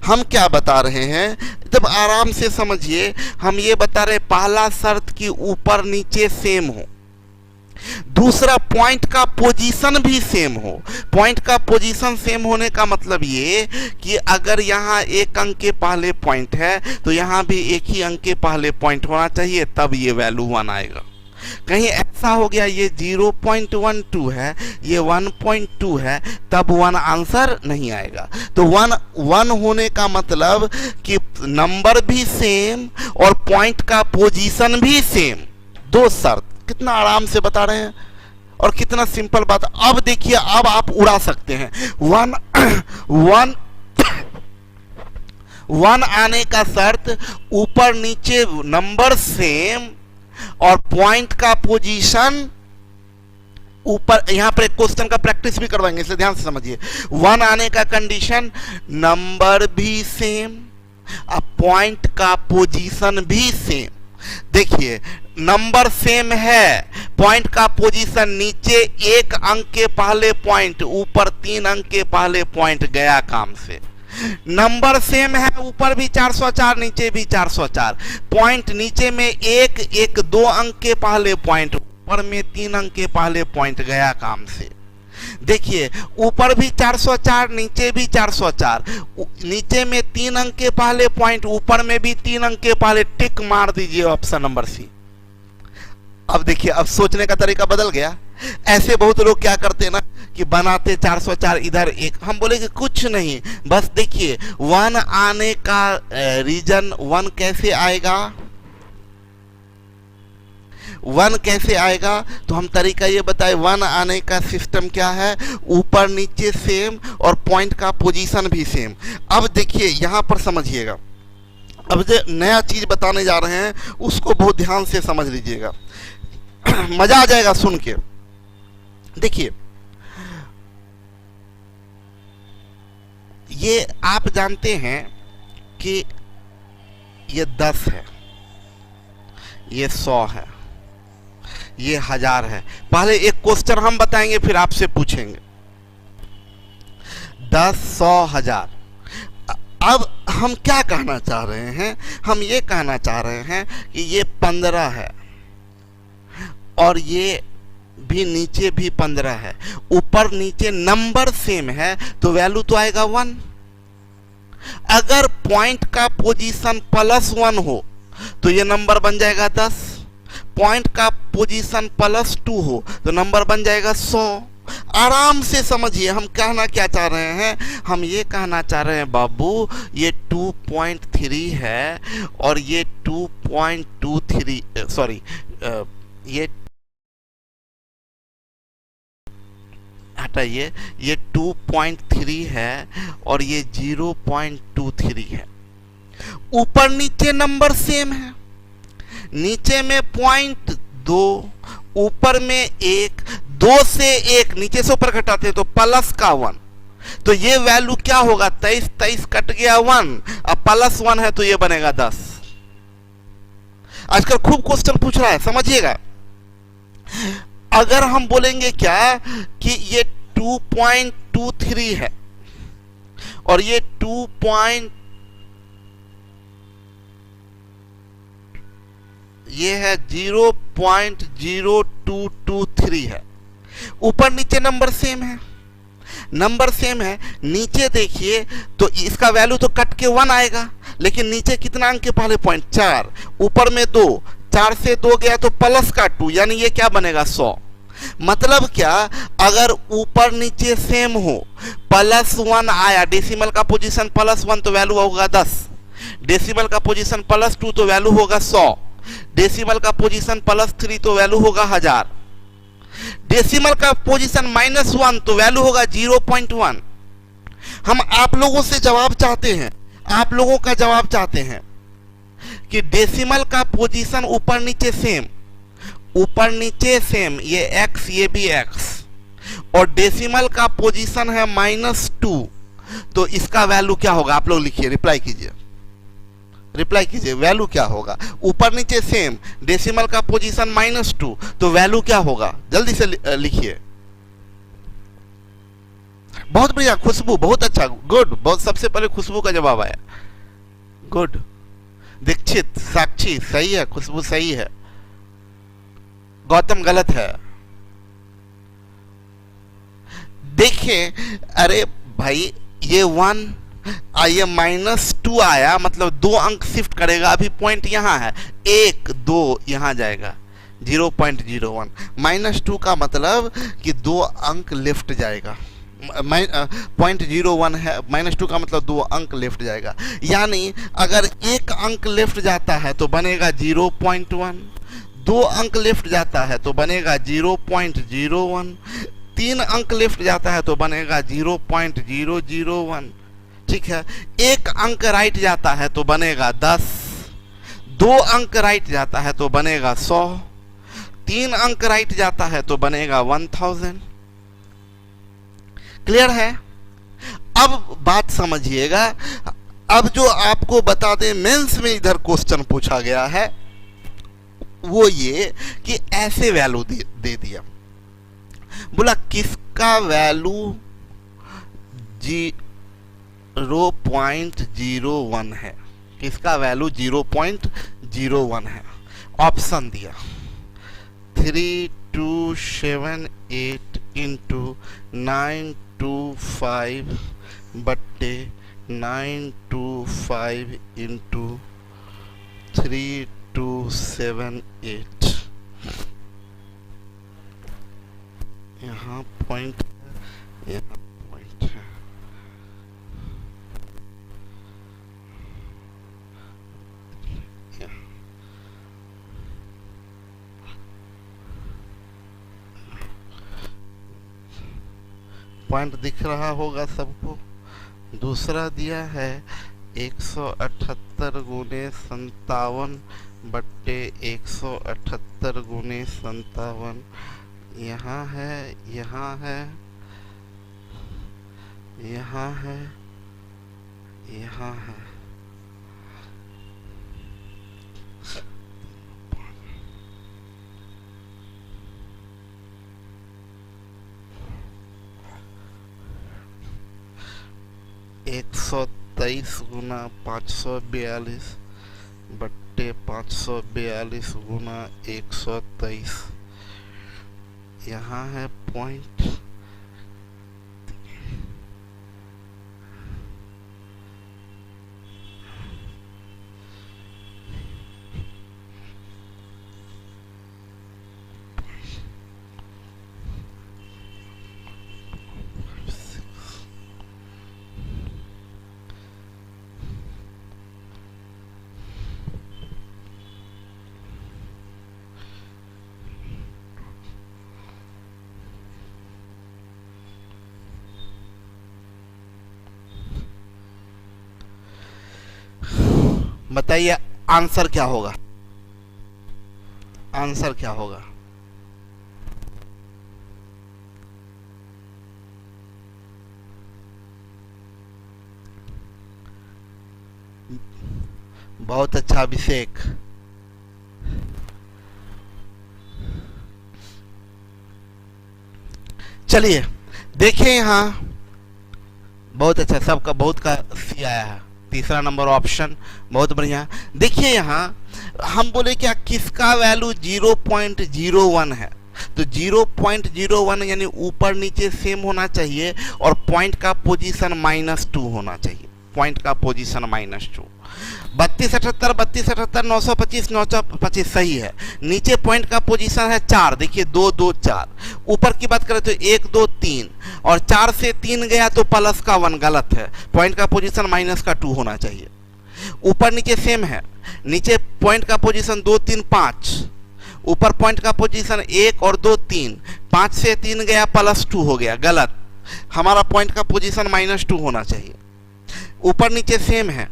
हम क्या बता रहे हैं, जब आराम से समझिए, हम ये बता रहे पहला शर्त कि ऊपर नीचे सेम हो, दूसरा पॉइंट का पोजीशन भी सेम हो। पॉइंट का पोजीशन सेम होने का मतलब ये कि अगर यहाँ 1 अंक के पहले पॉइंट है तो यहाँ भी 1 ही अंक के पहले पॉइंट होना चाहिए, तब ये वैल्यू 1 आएगा। कहीं ऐसा हो गया ये 0.12 है, ये 1.2 है, तब 1 आंसर नहीं आएगा। तो 1 होने का मतलब कि नंबर भी सेम और पॉइंट का पोजीशन भी सेम, 2 शर्त। कितना आराम से बता रहे हैं और कितना सिंपल बात। अब देखिए, अब आप उड़ा सकते हैं। 1 आने का शर्त ऊपर नीचे नंबर सेम और पॉइंट का पोजीशन ऊपर। यहां पर एक क्वेश्चन का प्रैक्टिस भी करवाएंगे, इसलिए ध्यान से समझिए। 1 आने का कंडीशन नंबर भी सेम और पॉइंट का पोजीशन भी सेम। देखिए नंबर सेम है, पॉइंट का पोजीशन नीचे 1 अंक के पहले पॉइंट, ऊपर 3 अंक के पहले पॉइंट, गया काम से। नंबर सेम है, ऊपर भी 404 नीचे भी 404, पॉइंट नीचे में 1 2 अंक के पहले पॉइंट, ऊपर में 3 अंक के पहले पॉइंट, गया काम से। देखिए ऊपर भी 404 नीचे भी 404, नीचे में 3 अंक के पहले पॉइंट, ऊपर में भी 3 अंक के पहले, टिक मार दीजिए ऑप्शन नंबर सी। अब देखिए, अब सोचने का तरीका बदल गया। ऐसे बहुत लोग क्या करते हैं ना कि बनाते 404 इधर 1, हम बोले कि कुछ नहीं, बस देखिए 1 आने का रीजन 1 कैसे आएगा, 1 कैसे आएगा, तो हम तरीका ये बताए। 1 आने का सिस्टम क्या है, ऊपर नीचे सेम और पॉइंट का पोजीशन भी सेम। अब देखिए यहाँ पर समझिएगा, अब जो नया चीज बताने जा रहे हैं उसको बहुत ध्यान से समझ लीजिएगा, मजा आ जाएगा सुन के। देखिए ये आप जानते हैं कि ये 10 है, ये 100 है, ये 1000 है। पहले एक क्वेश्चन हम बताएंगे फिर आपसे पूछेंगे। 10 100 1000। अब हम क्या कहना चाह रहे हैं, हम ये कहना चाह रहे हैं कि ये 15 है और ये भी नीचे भी 15 है, ऊपर नीचे नंबर सेम है तो वैल्यू तो आएगा 1। अगर पॉइंट का पोजीशन +1 हो तो ये नंबर बन जाएगा 10, पॉइंट का पोजीशन +2 हो तो नंबर बन जाएगा 100। आराम से समझिए हम कहना क्या चाह रहे हैं, हम ये कहना चाह रहे हैं बाबू ये 2.3 है और ये 2.23 सॉरी ये हटाइए, ये 2.3 है और ये 0.23 है। ऊपर नीचे नंबर सेम है, नीचे में 0.2, ऊपर में 1, 2 से 1 नीचे से ऊपर घटाते तो प्लस का 1, तो ये वैल्यू क्या होगा, 23 23 कट गया 1, अब +1 है तो ये बनेगा 10। आजकल खूब क्वेश्चन पूछ रहा है, समझिएगा। अगर हम बोलेंगे क्या कि ये 2.23 है और ये ये है 0.0223 है, ऊपर नीचे नंबर सेम है, नंबर सेम है, नीचे देखिए तो इसका वैल्यू तो कट के 1 आएगा, लेकिन नीचे कितना अंक के पहले पॉइंट 4, ऊपर में 2, 4 से 2 गया तो प्लस का 2, यानी ये क्या बनेगा 100। मतलब क्या, अगर ऊपर नीचे सेम हो, +1 आया, डेसिमल का पोजीशन +1 तो वैल्यू होगा 10, डेसिमल का पोजीशन +2 तो वैल्यू होगा 100, डेसिमल का पोजीशन +3 तो वैल्यू होगा 1000, डेसिमल का पोजीशन -1 तो वैल्यू होगा 0.1। हम आप लोगों से जवाब चाहते हैं, आप लोगों का जवाब चाहते हैं कि डेसिमल का पोजीशन ऊपर नीचे सेम, ऊपर नीचे सेम, ये x ये भी x, और डेसिमल का पोजीशन है -2, तो इसका वैल्यू क्या होगा? आप लोग लिखिए, रिप्लाई कीजिए, रिप्लाई कीजिए, वैल्यू क्या होगा? ऊपर नीचे सेम, डेसिमल का पोजीशन -2, तो वैल्यू क्या होगा? जल्दी से लिखिए। बहुत बढ़िया, खुशबू, बहुत अच्छा, गुड, बहुत, सबसे पहले खुशबू का जवाब आया, गुड। दीक्षित, साक्षी सही है, खुशबू सही है, गौतम गलत है। देखिए, अरे भाई ये 1 ये -2 आया, मतलब 2 अंक शिफ्ट करेगा, अभी पॉइंट यहाँ है, 1 2 यहाँ जाएगा 0.01, -2 का मतलब कि 2 अंक लेफ्ट जाएगा, .01 है, -2 का मतलब 2 अंक लेफ्ट जाएगा, यानी अगर 1 अंक लेफ्ट जाता है तो बनेगा 0.1, 2 अंक लेफ्ट जाता है तो बनेगा 0.01, 3 अंक लेफ्ट जाता है तो बनेगा 0.001, ठीक है। 1 अंक राइट जाता है तो बनेगा 10, 2 अंक राइट जाता है तो बनेगा 100, 3 अंक राइट जाता है तो बनेगा 1000। क्लियर है? अब बात समझिएगा, अब जो आपको बता दें, मेंस में इधर क्वेश्चन पूछा गया है वो ये कि ऐसे वैल्यू दे दिया, बोला किसका वैल्यू 0.01 है, किसका वैल्यू 0.01 है। ऑप्शन दिया 3278 इंटू 925 बट्टे 925 इंटू 3278, यहाँ पॉइंट है, यहाँ पॉइंट है, पॉइंट दिख रहा होगा सबको। दूसरा दिया है 178 गुने 57 बट्टे 178 गुने 57, यहाँ है, यहाँ है, यहाँ है, यहाँ है, एक 123 गुना 542 बट्टे 542 गुना 123, यहाँ है पॉइंट, बताइए आंसर क्या होगा? आंसर क्या होगा? बहुत अच्छा अभिषेक, चलिए देखिए यहाँ, बहुत अच्छा, सबका बहुत का सी आया है, तीसरा नंबर ऑप्शन, बहुत बढ़िया। देखिए यहाँ हम बोले क्या, किसका वैल्यू 0.01 है, तो 0.01 यानी ऊपर नीचे सेम होना चाहिए और पॉइंट का पोजीशन -2 होना चाहिए। पॉइंट का पोजीशन -2। 3278 3278 925 925 सही है। नीचे पॉइंट का पोजीशन है 4, देखिए 2 2 4। ऊपर की बात करें तो 1 2 3 और 4 से 3 गया तो प्लस का 1 गलत है, पॉइंट का पोजीशन -2 होना चाहिए। ऊपर नीचे सेम है, नीचे पॉइंट का पोजीशन 2 3 5, ऊपर पॉइंट का पोजीशन 1 और 2 3, 5 से 3 गया +2 हो गया, गलत। हमारा पॉइंट का पोजीशन -2 होना चाहिए। ऊपर नीचे सेम है,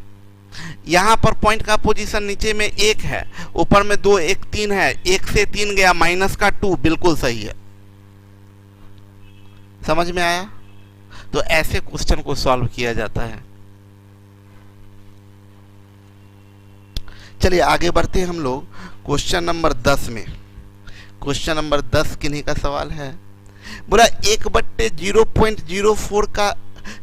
यहाँ पर पॉइंट का पोजीशन नीचे में 1 है, ऊपर में 2 1 3 है, 1 से 3 गया -2, बिल्कुल सही है। समझ में आया? तो ऐसे क्वेश्चन को सॉल्व किया जाता है। चलिए आगे बढ़ते हैं हम लोग क्वेश्चन नंबर 10 में। क्वेश्चन नंबर 10 किन्हीं का सवाल है, बोला 1/0.04 का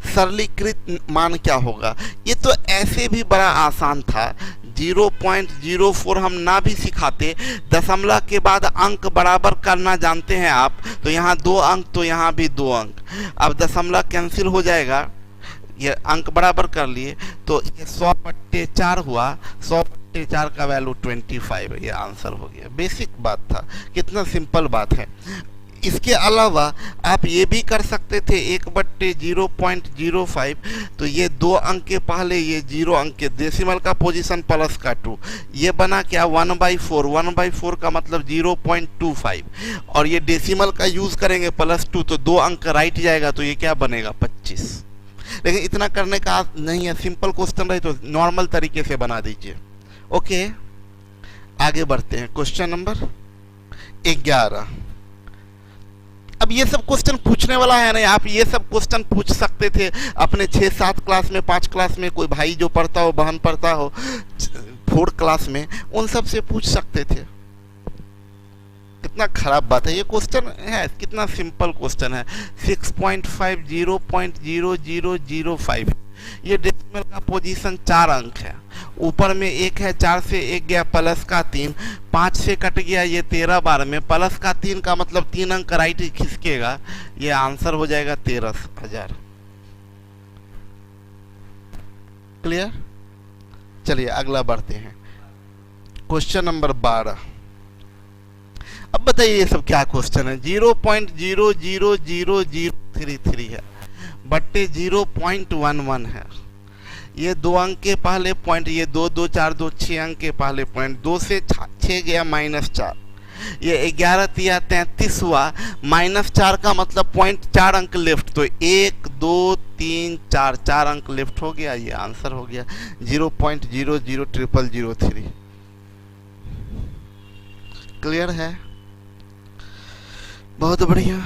सरलीकृत मान क्या होगा। ये तो ऐसे भी बड़ा आसान था, 0.04 हम ना भी सिखाते, दशमलव के बाद अंक बराबर करना जानते हैं आप, तो यहाँ 2 अंक तो यहाँ भी 2 अंक। अब दशमलव कैंसिल हो जाएगा, ये अंक बराबर कर लिए तो ये 100/4 हुआ, 100/4 का वैल्यू 25, ये आंसर हो गया। बेसिक बात था, कितना सिंपल बात है। इसके अलावा आप ये भी कर सकते थे 1/0.05, तो ये 2 अंक के पहले ये 0 अंक के डेसिमल का पोजीशन प्लस का 2, ये बना क्या 1/4, 1/4 का मतलब 0.25, और ये डेसिमल का यूज करेंगे +2, तो 2 अंक राइट जाएगा, तो ये क्या बनेगा 25। लेकिन इतना करने का नहीं है, सिंपल क्वेश्चन रहे तो नॉर्मल तरीके से बना दीजिए। ओके आगे बढ़ते हैं क्वेश्चन नंबर 11। अब ये सब क्वेश्चन पूछने वाला है नहीं, आप ये सब क्वेश्चन पूछ सकते थे अपने 6-7 क्लास में, 5 क्लास में, कोई भाई जो पढ़ता हो, बहन पढ़ता हो 4 क्लास में, उन सब से पूछ सकते थे। कितना खराब बात है, ये क्वेश्चन है कितना सिंपल क्वेश्चन है। 6.5 0.0005, ये डेसिमल का पोजीशन 4 अंक है, ऊपर में 1 है, 4 से 1 गया प्लस का 3, 5 से कट गया ये 13 बार में, प्लस का 3 का मतलब 3 अंक राइट खिसकेगा, ये आंसर हो जाएगा 13,000। क्लियर? चलिए अगला बढ़ते हैं क्वेश्चन नंबर 12। अब बताइए ये सब क्या क्वेश्चन है। 0.00033 है बट्टे 0.11 है, ये 2 अंक के पहले पॉइंट, ये 2 2 4 2 6 अंक के पहले पॉइंट, 2 से 6 गया -4, ये 11 3 33 हुआ, -4 का मतलब पॉइंट 4 अंक लेफ्ट, तो 1 2 3 4 4 अंक लेफ्ट हो गया, ये आंसर हो गया 0.000003। क्लियर है? बहुत बढ़िया,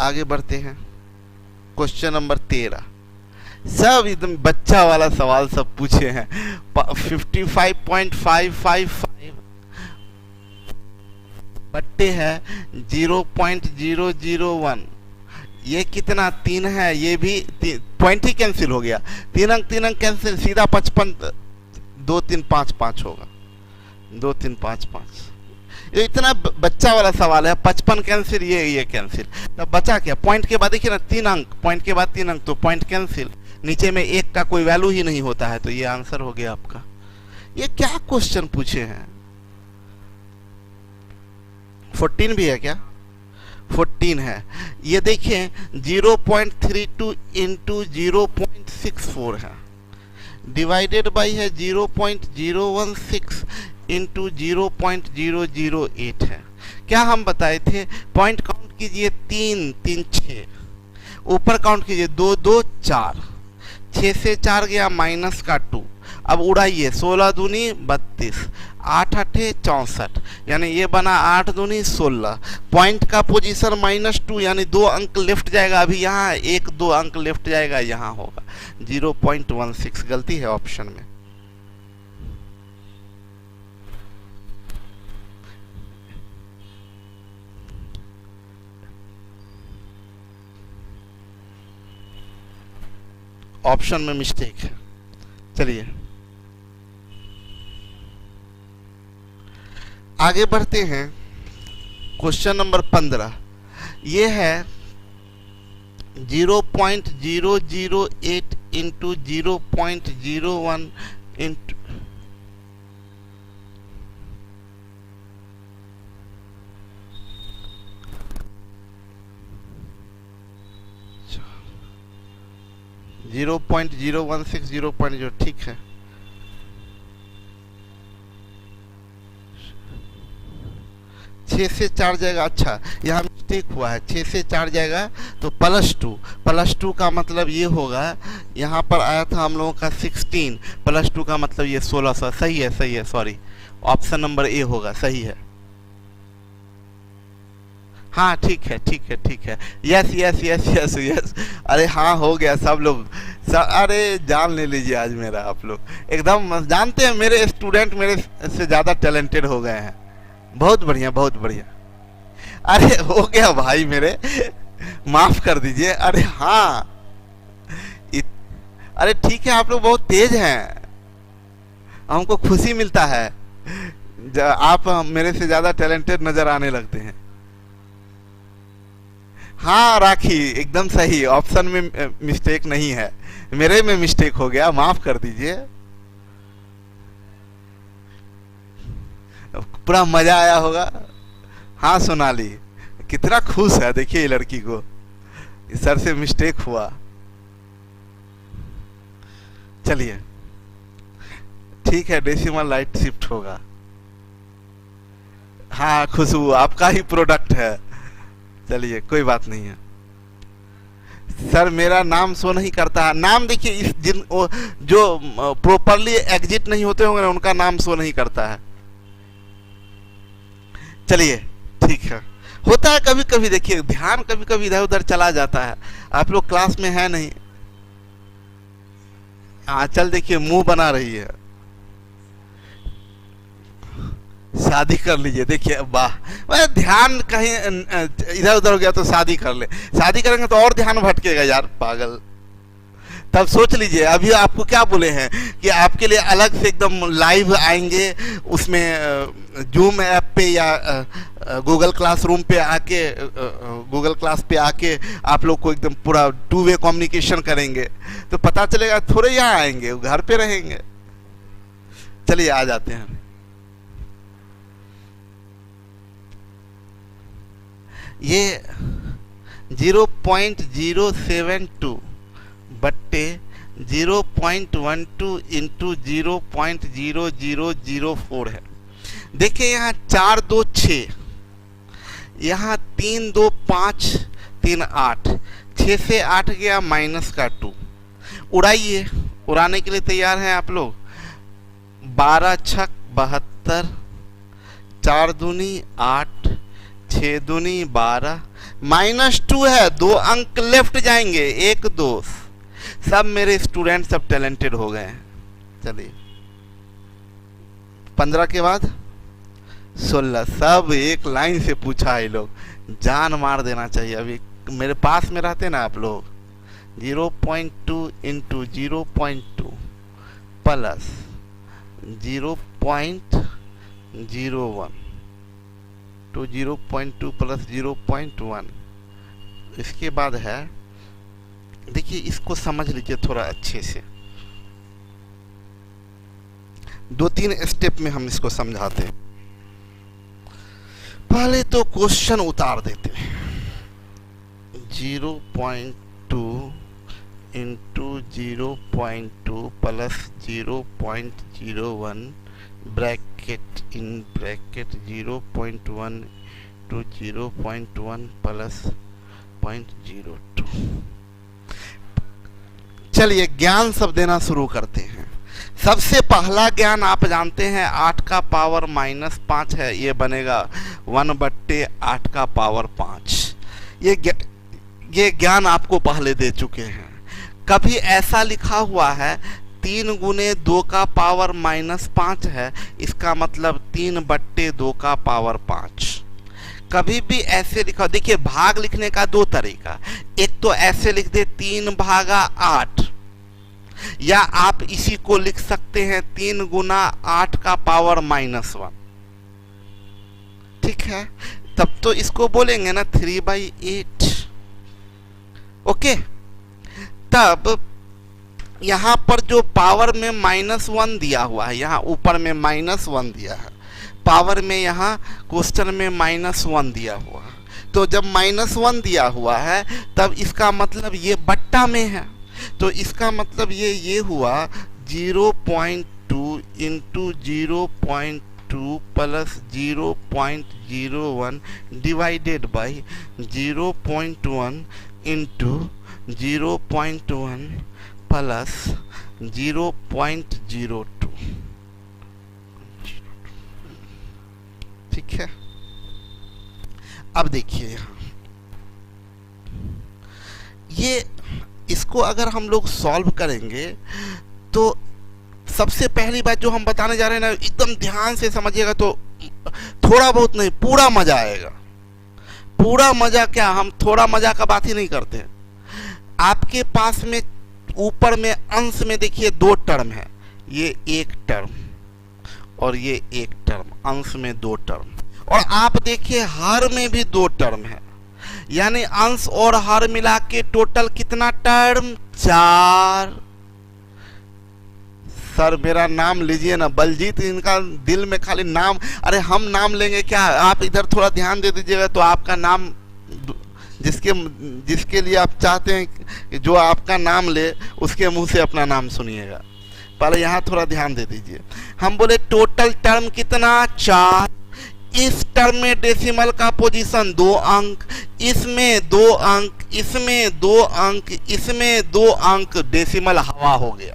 आगे बढ़ते हैं क्वेश्चन नंबर 13। सब एकदम बच्चा वाला सवाल सब पूछे हैं। 55.555 बट्टे है 0.001, ये कितना 3 है, ये भी पॉइंट ही कैंसिल हो गया, 3 अंक कैंसिल, सीधा 55 2 3 5 5 होगा, 2 3 5 5। ये इतना बच्चा वाला सवाल है, 55 कैंसिल, ये कैंसिल, तब बचा क्या? पॉइंट के बाद देखिए ना 3 अंक, पॉइंट के बाद 3 अंक, तो पॉइंट कैंसिल, नीचे में 1 का कोई वैल्यू ही नहीं होता है, तो ये आंसर हो गया आपका। ये क्या क्वेश्चन पूछे हैं? 14 भी है क्या? 14 है। ये देखिए 0.32 इंटू 0.64 है, डिवाइडेड बाई है 0.016 इंटू 0.008 है। क्या हम बताए थे? पॉइंट काउंट कीजिए 3 3 6, ऊपर काउंट कीजिए 2 2 4, 6 से 4 गया माइनस का 2, अब उड़ाइए 16 दूनी 32, 8 8 64, यानी ये बना 8 दूनी 16, पॉइंट का पोजीशन -2, यानी 2 अंक लेफ्ट जाएगा, अभी यहाँ 1 2 अंक लेफ्ट जाएगा, यहाँ होगा 0.16, गलती है ऑप्शन में। ऑप्शन में मिस्टेक है। चलिए आगे बढ़ते हैं क्वेश्चन नंबर 15। ये है 0.0088 इंटू 0.01 इंटू 0.0160, ठीक है। छः से चार जाएगा, अच्छा यहाँ मिस्टेक हुआ है, 6 से 4 जाएगा तो +2 का मतलब ये होगा, यहाँ पर आया था हम लोगों का 16, +2 का मतलब ये 1600, सही है, सॉरी, ऑप्शन नंबर ए होगा, सही है। हाँ ठीक है, यस, अरे हाँ हो गया, सब लोग अरे जान ले लीजिए आज मेरा, आप लोग एकदम जानते हैं, मेरे स्टूडेंट मेरे से ज़्यादा टैलेंटेड हो गए हैं। बहुत बढ़िया। अरे हो गया भाई मेरे, माफ कर दीजिए। अरे हाँ अरे ठीक है, आप लोग बहुत तेज हैं, हमको खुशी मिलता है आप मेरे से ज़्यादा टैलेंटेड नज़र आने लगते हैं। हाँ राखी एकदम सही, ऑप्शन में मिस्टेक नहीं है, मेरे में मिस्टेक हो गया, माफ कर दीजिए। पूरा मजा आया होगा। हाँ सोनाली कितना खुश है, देखिए ये लड़की को, सर से मिस्टेक हुआ। चलिए ठीक है, डेसिमल लाइट शिफ्ट होगा। हाँ खुशबू आपका ही प्रोडक्ट है, चलिए कोई बात नहीं है। सर मेरा नाम शो नहीं करता है, नाम देखिए इस जो प्रॉपरली एग्जिट नहीं होते होंगे उनका नाम शो नहीं करता है। चलिए ठीक है, होता है कभी कभी, देखिए ध्यान कभी कभी इधर उधर चला जाता है, आप लोग क्लास में है नहीं। हाँ चल देखिए मुंह बना रही है, शादी कर लीजिए, देखिए वाह, ध्यान कहीं इधर उधर हो गया तो शादी कर ले, शादी करेंगे तो और ध्यान भटकेगा यार, पागल। तब सोच लीजिए, अभी आपको क्या बोले हैं कि आपके लिए अलग से एकदम लाइव आएंगे, उसमें जूम ऐप पे या गूगल क्लासरूम पे आके, गूगल क्लास पे आके आप लोग को एकदम पूरा 2 वे कम्युनिकेशन करेंगे, तो पता चलेगा थोड़े यहाँ आएंगे, घर पे रहेंगे। चलिए आ जाते हैं। ये 0.072 बट्टे 0.12 इंटू 0.0004 है। देखिए यहाँ 4 2 6, यहाँ 3 2 5 3 8, 6 से 8 गया माइनस का 2। उड़ाइए, उड़ाने के लिए तैयार हैं आप लोग। 12 छक 72, 4 दूनी 8, 6 दूनी 12, -2 है, 2 अंक लेफ्ट जाएंगे, 1 2। सब मेरे स्टूडेंट सब टैलेंटेड हो गए हैं। चलिए 15 के बाद 16, सब एक लाइन से पूछा है, लोग जान मार देना चाहिए। अभी मेरे पास में रहते ना आप लोग, 0.2 इंटू 0.2 प्लस 0.01 तो 0.2 प्लस 0.1, इसके बाद है, देखिए इसको समझ लीजिए थोड़ा अच्छे से, 2-3 स्टेप में हम इसको समझाते हैं। पहले तो क्वेश्चन उतार देते हैं, 0.2 into 0.2 plus 0.01 bracket in bracket 0.1 to 0.1 plus 0.02। चलिए ज्ञान सब देना शुरू करते हैं। सबसे पहला ज्ञान आप जानते हैं 8 का पावर -5 है, ये बनेगा 1/8 का पावर 5। ये ज्ञान आपको पहले दे चुके हैं। कभी ऐसा लिखा हुआ है 3 गुने 2 का पावर -5 है, इसका मतलब 3/2 का पावर 5। कभी भी ऐसे लिखा, देखिए भाग लिखने का 2 तरीका, एक तो ऐसे लिख दे 3/8, या आप इसी को लिख सकते हैं 3 गुना 8 का पावर -1। ठीक है, तब तो इसको बोलेंगे ना 3/8। ओके, तब यहाँ पर जो पावर में -1 दिया हुआ है, यहाँ ऊपर में -1 दिया है, पावर में यहाँ क्वेश्चन में -1 दिया हुआ है। तो जब -1 दिया हुआ है तब इसका मतलब ये बट्टा में है, तो इसका मतलब ये हुआ 0.2 into 0.2 plus 0.01 divided by 0.1 into 0.1 plus 0.02। ठीक है, अब देखिए यहाँ ये इसको अगर हम लोग सॉल्व करेंगे तो सबसे पहली बात जो हम बताने जा रहे हैं ना, एकदम ध्यान से समझिएगा, तो थोड़ा बहुत नहीं पूरा मजा आएगा। पूरा मजा क्या, हम थोड़ा मजा का बात ही नहीं करते हैं। आपके पास में ऊपर में अंश में देखिए 2 टर्म है, ये 1 टर्म और ये 1 टर्म, अंश में 2 टर्म, और आप देखिए हर में भी 2 टर्म है, यानी अंश और हर मिला के टोटल कितना टर्म, 4। सर मेरा नाम लीजिए ना, बलजीत, इनका दिल में खाली नाम, अरे हम नाम लेंगे क्या, आप इधर थोड़ा ध्यान दे दीजिएगा तो आपका नाम, जिसके लिए आप चाहते हैं कि जो आपका नाम ले उसके मुंह से अपना नाम सुनिएगा। पहले यहाँ थोड़ा ध्यान दे दीजिए। हम बोले टोटल टर्म कितना, 4। इस टर्म में डेसिमल का पोजीशन 2 अंक, इसमें 2 अंक, इसमें 2 अंक, इसमें 2 अंक, डेसिमल हवा हो गया।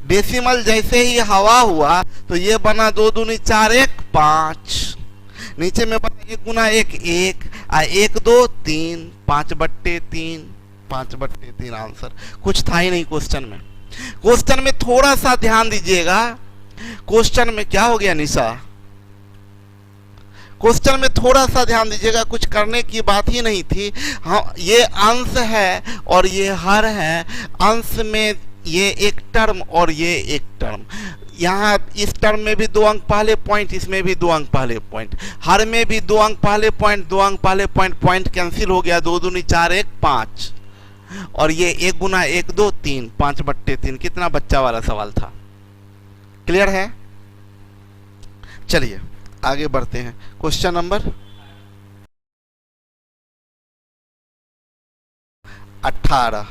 डेसिमल जैसे ही हवा हुआ तो ये बना 2 दूनी 4 1 5, नीचे में बना 1 गुना 1 1, 1 2 3, 5/3, 5/3 आंसर। कुछ था ही नहीं क्वेश्चन में। क्वेश्चन में थोड़ा सा ध्यान दीजिएगा, क्वेश्चन में क्या हो गया निशा, क्वेश्चन में थोड़ा सा ध्यान दीजिएगा, कुछ करने की बात ही नहीं थी। हाँ, ये अंश है और ये हर है, अंश में ये 1 टर्म और ये 1 टर्म, यहाँ इस टर्म में भी 2 अंक पहले पॉइंट, इसमें भी 2 अंक पहले पॉइंट, हर में भी 2 अंक पहले पॉइंट, 2 अंक पहले पॉइंट, पॉइंट कैंसिल हो गया, 2 दूनी 4 1 5, और ये 1 गुना 1 2 3, 5/3। कितना बच्चा वाला सवाल था, क्लियर है। चलिए आगे बढ़ते हैं। क्वेश्चन नंबर 18,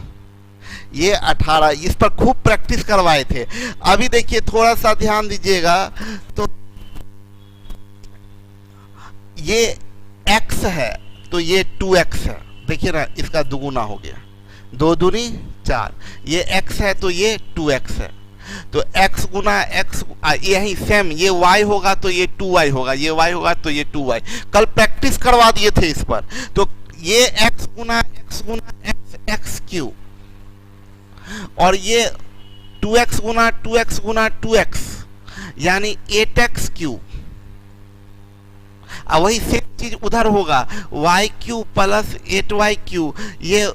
ये 18, इस पर खूब प्रैक्टिस करवाए थे। अभी देखिए थोड़ा सा ध्यान दीजिएगा, तो ये x है तो ये 2x है, देखिए ना इसका दुगुना हो गया, 2 दूनी 4, ये x है तो ये 2x है, तो x गुना x, यही सेम, ये y होगा तो ये 2y होगा, ये y होगा तो ये 2y। कल प्रैक्टिस करवा दिए थे इस पर। तो ये x गुना x x क्यू, और ये 2x गुना 2x गुना 2x, यानी 8x क्यू। वही सेम चीज उधर होगा, y Q plus 8y Q, ये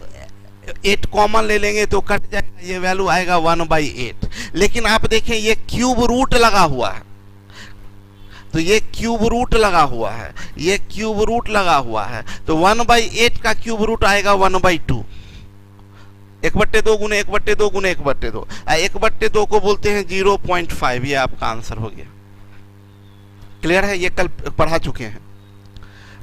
8 कॉमन ले लेंगे तो कट जाएगा, ये वैल्यू आएगा 1/8। लेकिन आप देखें ये क्यूब रूट लगा हुआ है, तो ये क्यूब रूट लगा हुआ है, ये क्यूब रूट लगा हुआ है, तो 1/8 का क्यूब रूट आएगा 1/2। 1/2 गुने 1/2 गुने 1/2, 1/2 को बोलते हैं 0.5, ये आपका आंसर हो गया। क्लियर है, ये कल पढ़ा चुके हैं।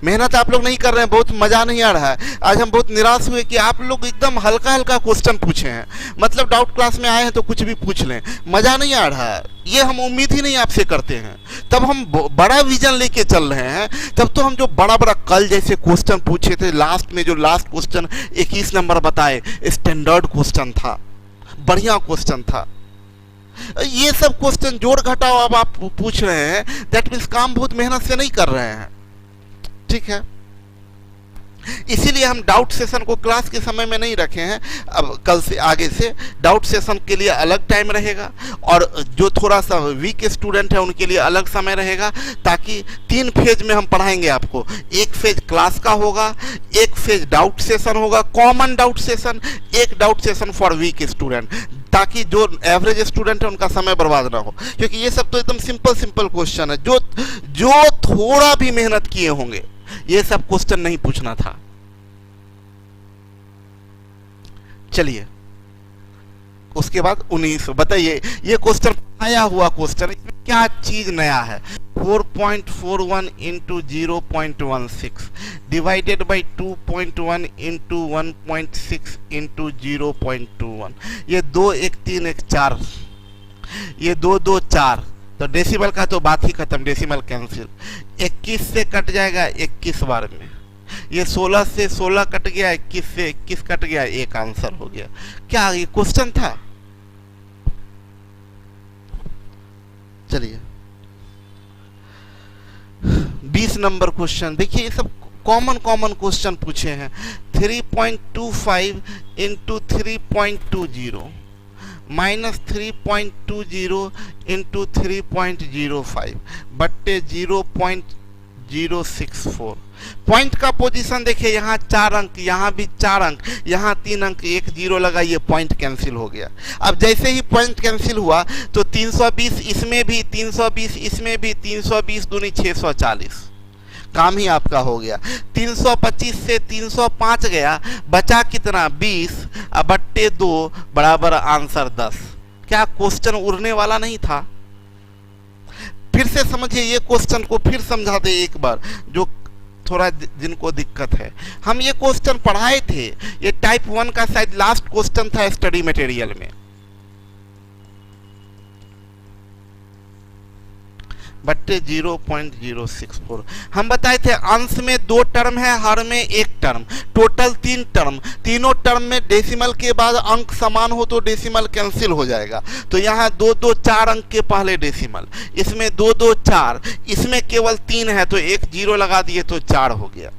मेहनत आप लोग नहीं कर रहे हैं, बहुत मजा नहीं आ रहा है। आज हम बहुत निराश हुए कि आप लोग एकदम हल्का हल्का क्वेश्चन पूछे हैं, मतलब डाउट क्लास में आए हैं तो कुछ भी पूछ लें, मजा नहीं आ रहा है। ये हम उम्मीद ही नहीं आपसे करते हैं। तब हम बड़ा विजन लेके चल रहे हैं, तब तो हम जो बड़ा बड़ा कल जैसे क्वेश्चन पूछे थे, लास्ट में जो लास्ट क्वेश्चन 21 नंबर बताए, स्टैंडर्ड क्वेश्चन था, बढ़िया क्वेश्चन था। ये सब क्वेश्चन जोड़ घटाओ अब आप पूछ रहे हैं, दैट मीन्स काम बहुत मेहनत से नहीं कर रहे हैं। ठीक है, इसीलिए हम डाउट सेशन को क्लास के समय में नहीं रखे हैं। अब कल से आगे से डाउट सेशन के लिए अलग टाइम रहेगा, और जो थोड़ा सा वीक स्टूडेंट है उनके लिए अलग समय रहेगा, ताकि 3 फेज में हम पढ़ाएंगे आपको। एक फेज क्लास का होगा, एक फेज डाउट सेशन होगा, कॉमन डाउट सेशन, एक doubt session for weak student, ताकि जो एवरेज स्टूडेंट है उनका समय बर्बाद ना हो। क्योंकि ये सब तो एकदम सिंपल क्वेश्चन है, जो थोड़ा भी मेहनत किए होंगे ये सब क्वेश्चन नहीं पूछना था। चलिए उसके बाद 19। बताइए ये क्वेश्चन आया हुआ क्वेश्चन, इसमें क्या चीज नया है? 4.41 into 0.16 divided by 2.1 into 1.6 into 0.21। ये 2 1 3 1 4, ये 2 2 4, तो डेसिमल का तो बात ही खत्म, डेसिमल कैंसिल। 21 से कट जाएगा 21 बार में, ये 16 से 16 कट गया, 21 से 21 कट गया, एक आंसर हो गया। क्या ये क्वेश्चन था? चलिए 20 नंबर क्वेश्चन देखिए, ये सब कॉमन क्वेश्चन पूछे हैं। 3.25 इंटू 3.20 माइनस 3.20 इंटू 3.05 बट्टे 0.064। पॉइंट का पोजीशन देखिए, यहाँ 4 अंक, यहाँ भी 4 अंक, यहाँ 3 अंक, एक जीरो लगा, ये पॉइंट कैंसिल हो गया। अब जैसे ही पॉइंट कैंसिल हुआ तो 320 इसमें भी, 320 इसमें भी, 320 दूनी 640, काम ही आपका हो गया। 325 से 305 गया, बचा कितना? 20, अब बट्टे 2 बराबर आंसर 10। क्या क्वेश्चन उड़ने वाला नहीं था? फिर से समझिए, ये क्वेश्चन को फिर समझा दे एक बार, जो थोड़ा जिनको दिक्कत है। हम ये क्वेश्चन पढ़ाए थे, ये टाइप 1 का शायद लास्ट क्वेश्चन था स्टडी मटेरियल में। बट्टे 0.064। हम बताए थे अंश में 2 टर्म है, हर में 1 टर्म, टोटल 3 टर्म। तीनों टर्म में डेसिमल के बाद अंक समान हो तो डेसिमल कैंसिल हो जाएगा। तो यहाँ 2 2 4 अंक के पहले डेसिमल, इसमें 2 2 4, इसमें केवल 3 है तो एक जीरो लगा दिए तो 4 हो गया।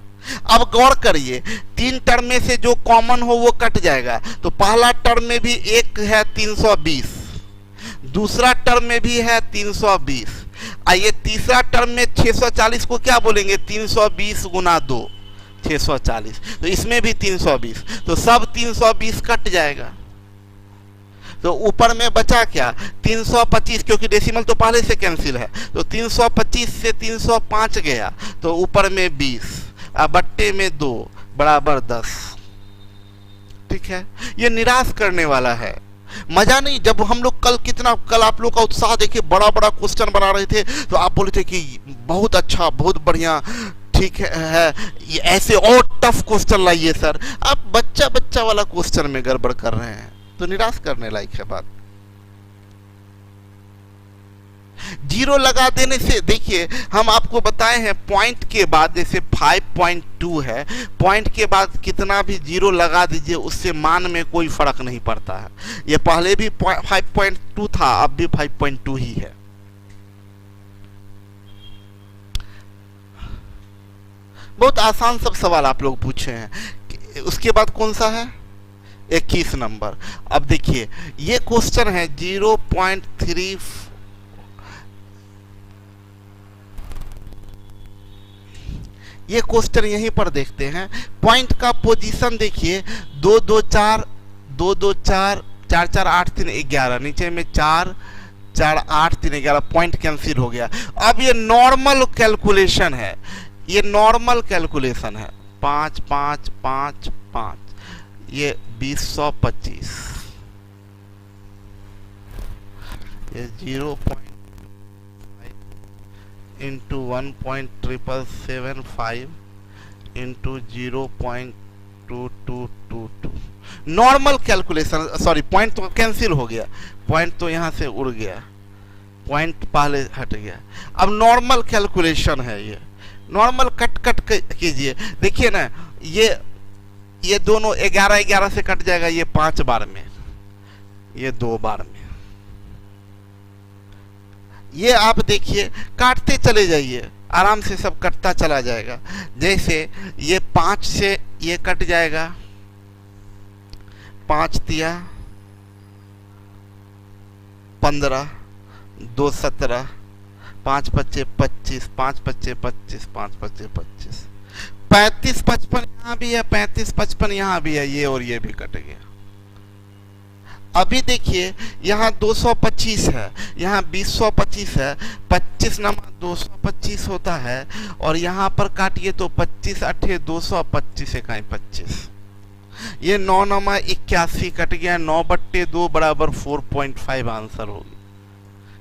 अब गौर करिए, 3 टर्म में से जो कॉमन हो वो कट जाएगा। तो पहला टर्म में भी 1 है 320, दूसरा टर्म में भी है 320, आइए तीसरा टर्म में 640 को क्या बोलेंगे? 320 गुना 2 640, तो इसमें भी 320, तो सब 320 कट जाएगा। तो ऊपर में बचा क्या? 325, क्योंकि डेसिमल तो पहले से कैंसिल है, तो 325 से 305 गया, तो ऊपर में 20, अब बट्टे में 2 बराबर 10। ठीक है, ये निराश करने वाला है, मजा नहीं। जब हम लोग कल आप लोग का उत्साह देखिए, बड़ा बड़ा क्वेश्चन बना रहे थे, तो आप बोले थे कि बहुत अच्छा, बहुत बढ़िया, ठीक है, ये ऐसे और टफ क्वेश्चन लाइए सर। आप बच्चा वाला क्वेश्चन में गड़बड़ कर रहे हैं, तो निराश करने लायक है बात। जीरो लगा देने से देखिए, हम आपको बताए हैं पॉइंट के बाद, जैसे 5.2 है, पॉइंट के बाद कितना भी जीरो लगा दीजिए, उससे मान में कोई फर्क नहीं पड़ता है। ये पहले भी 5.2 था, अब भी 5.2 ही है। बहुत आसान सब सवाल आप लोग पूछे हैं। उसके बाद कौन सा है? 21 नंबर। अब देखिए, ये क्वेश्चन है 0.3, ये क्वेश्चन यहीं पर देखते हैं। पॉइंट का पोजीशन देखिए, 2 2 4 2 2 4 4 4 8 3 11, नीचे में 4 4 8 3 11, पॉइंट कैंसिल हो गया। अब ये नॉर्मल कैलकुलेशन है, ये नॉर्मल कैलकुलेशन है। 5 5 5 5, ये 2025, ये 0.5 into 1.775 into 0.2222। Normal calculation, sorry point तो कैंसिल हो गया, पॉइंट तो यहाँ से उड़ गया, पॉइंट पहले हट गया। अब नॉर्मल कैलकुलेशन है, ये नॉर्मल कट कीजिए। देखिए ना, ये दोनों 11 11 से कट जाएगा, ये 5 बार में, ये 2 बार में। ये आप देखिए, काटते चले जाइए, आराम से सब कटता चला जाएगा। जैसे ये 5 से ये कट जाएगा, 5 तिया 15, 2 17, 5 पच्चे 25, 5 पच्चे 25, 5 पच्चे 25, 35 55 यहाँ भी है, 35 55 यहाँ भी है, ये और ये भी कट गया। अभी देखिए, यहाँ 225 है, यहाँ 2025 है, 25 नंबर 225 होता है, और यहाँ पर काटिए तो 25 8 225 इकाई 25, ये 9 नमा 81 कट गया, 9/2 बराबर 4.5 आंसर होगी।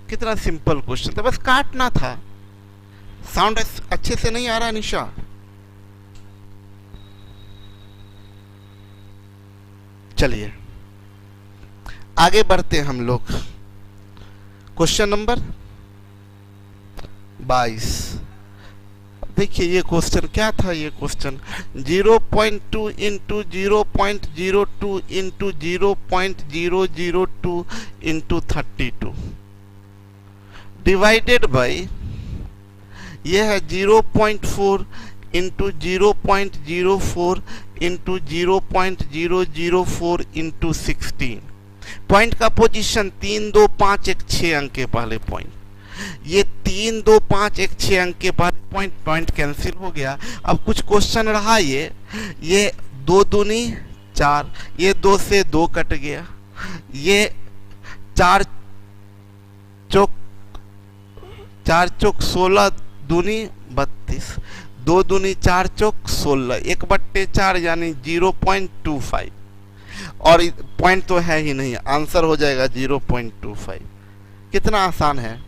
कितना सिंपल क्वेश्चन था, बस काटना था। साउंड अच्छे से नहीं आ रहा निशा? चलिए आगे बढ़ते हैं हम लोग। Question number 22। देखिए ये क्वेश्चन क्या था। ये question 0.2 into 0.02 into 0.002 into 32 divided by, ये है 0.4 इंटू 0.04 इंटू 0.004 इंटू 16। पॉइंट का पोजीशन 3 2 5 1 6 अंक के पहले पॉइंट। ये 3 2 5 1 6 अंक के पहले पॉइंट, पॉइंट कैंसिल हो गया। अब कुछ क्वेश्चन रहा ये 2 दूनी 4, ये 2 से 2 कट गया, ये 4 चौक 16 दूनी 32, 2 दूनी 4 चौक 16, 1/4 यानी 0.25। और पॉइंट तो है ही नहीं, आंसर हो जाएगा 0.25। कितना आसान है।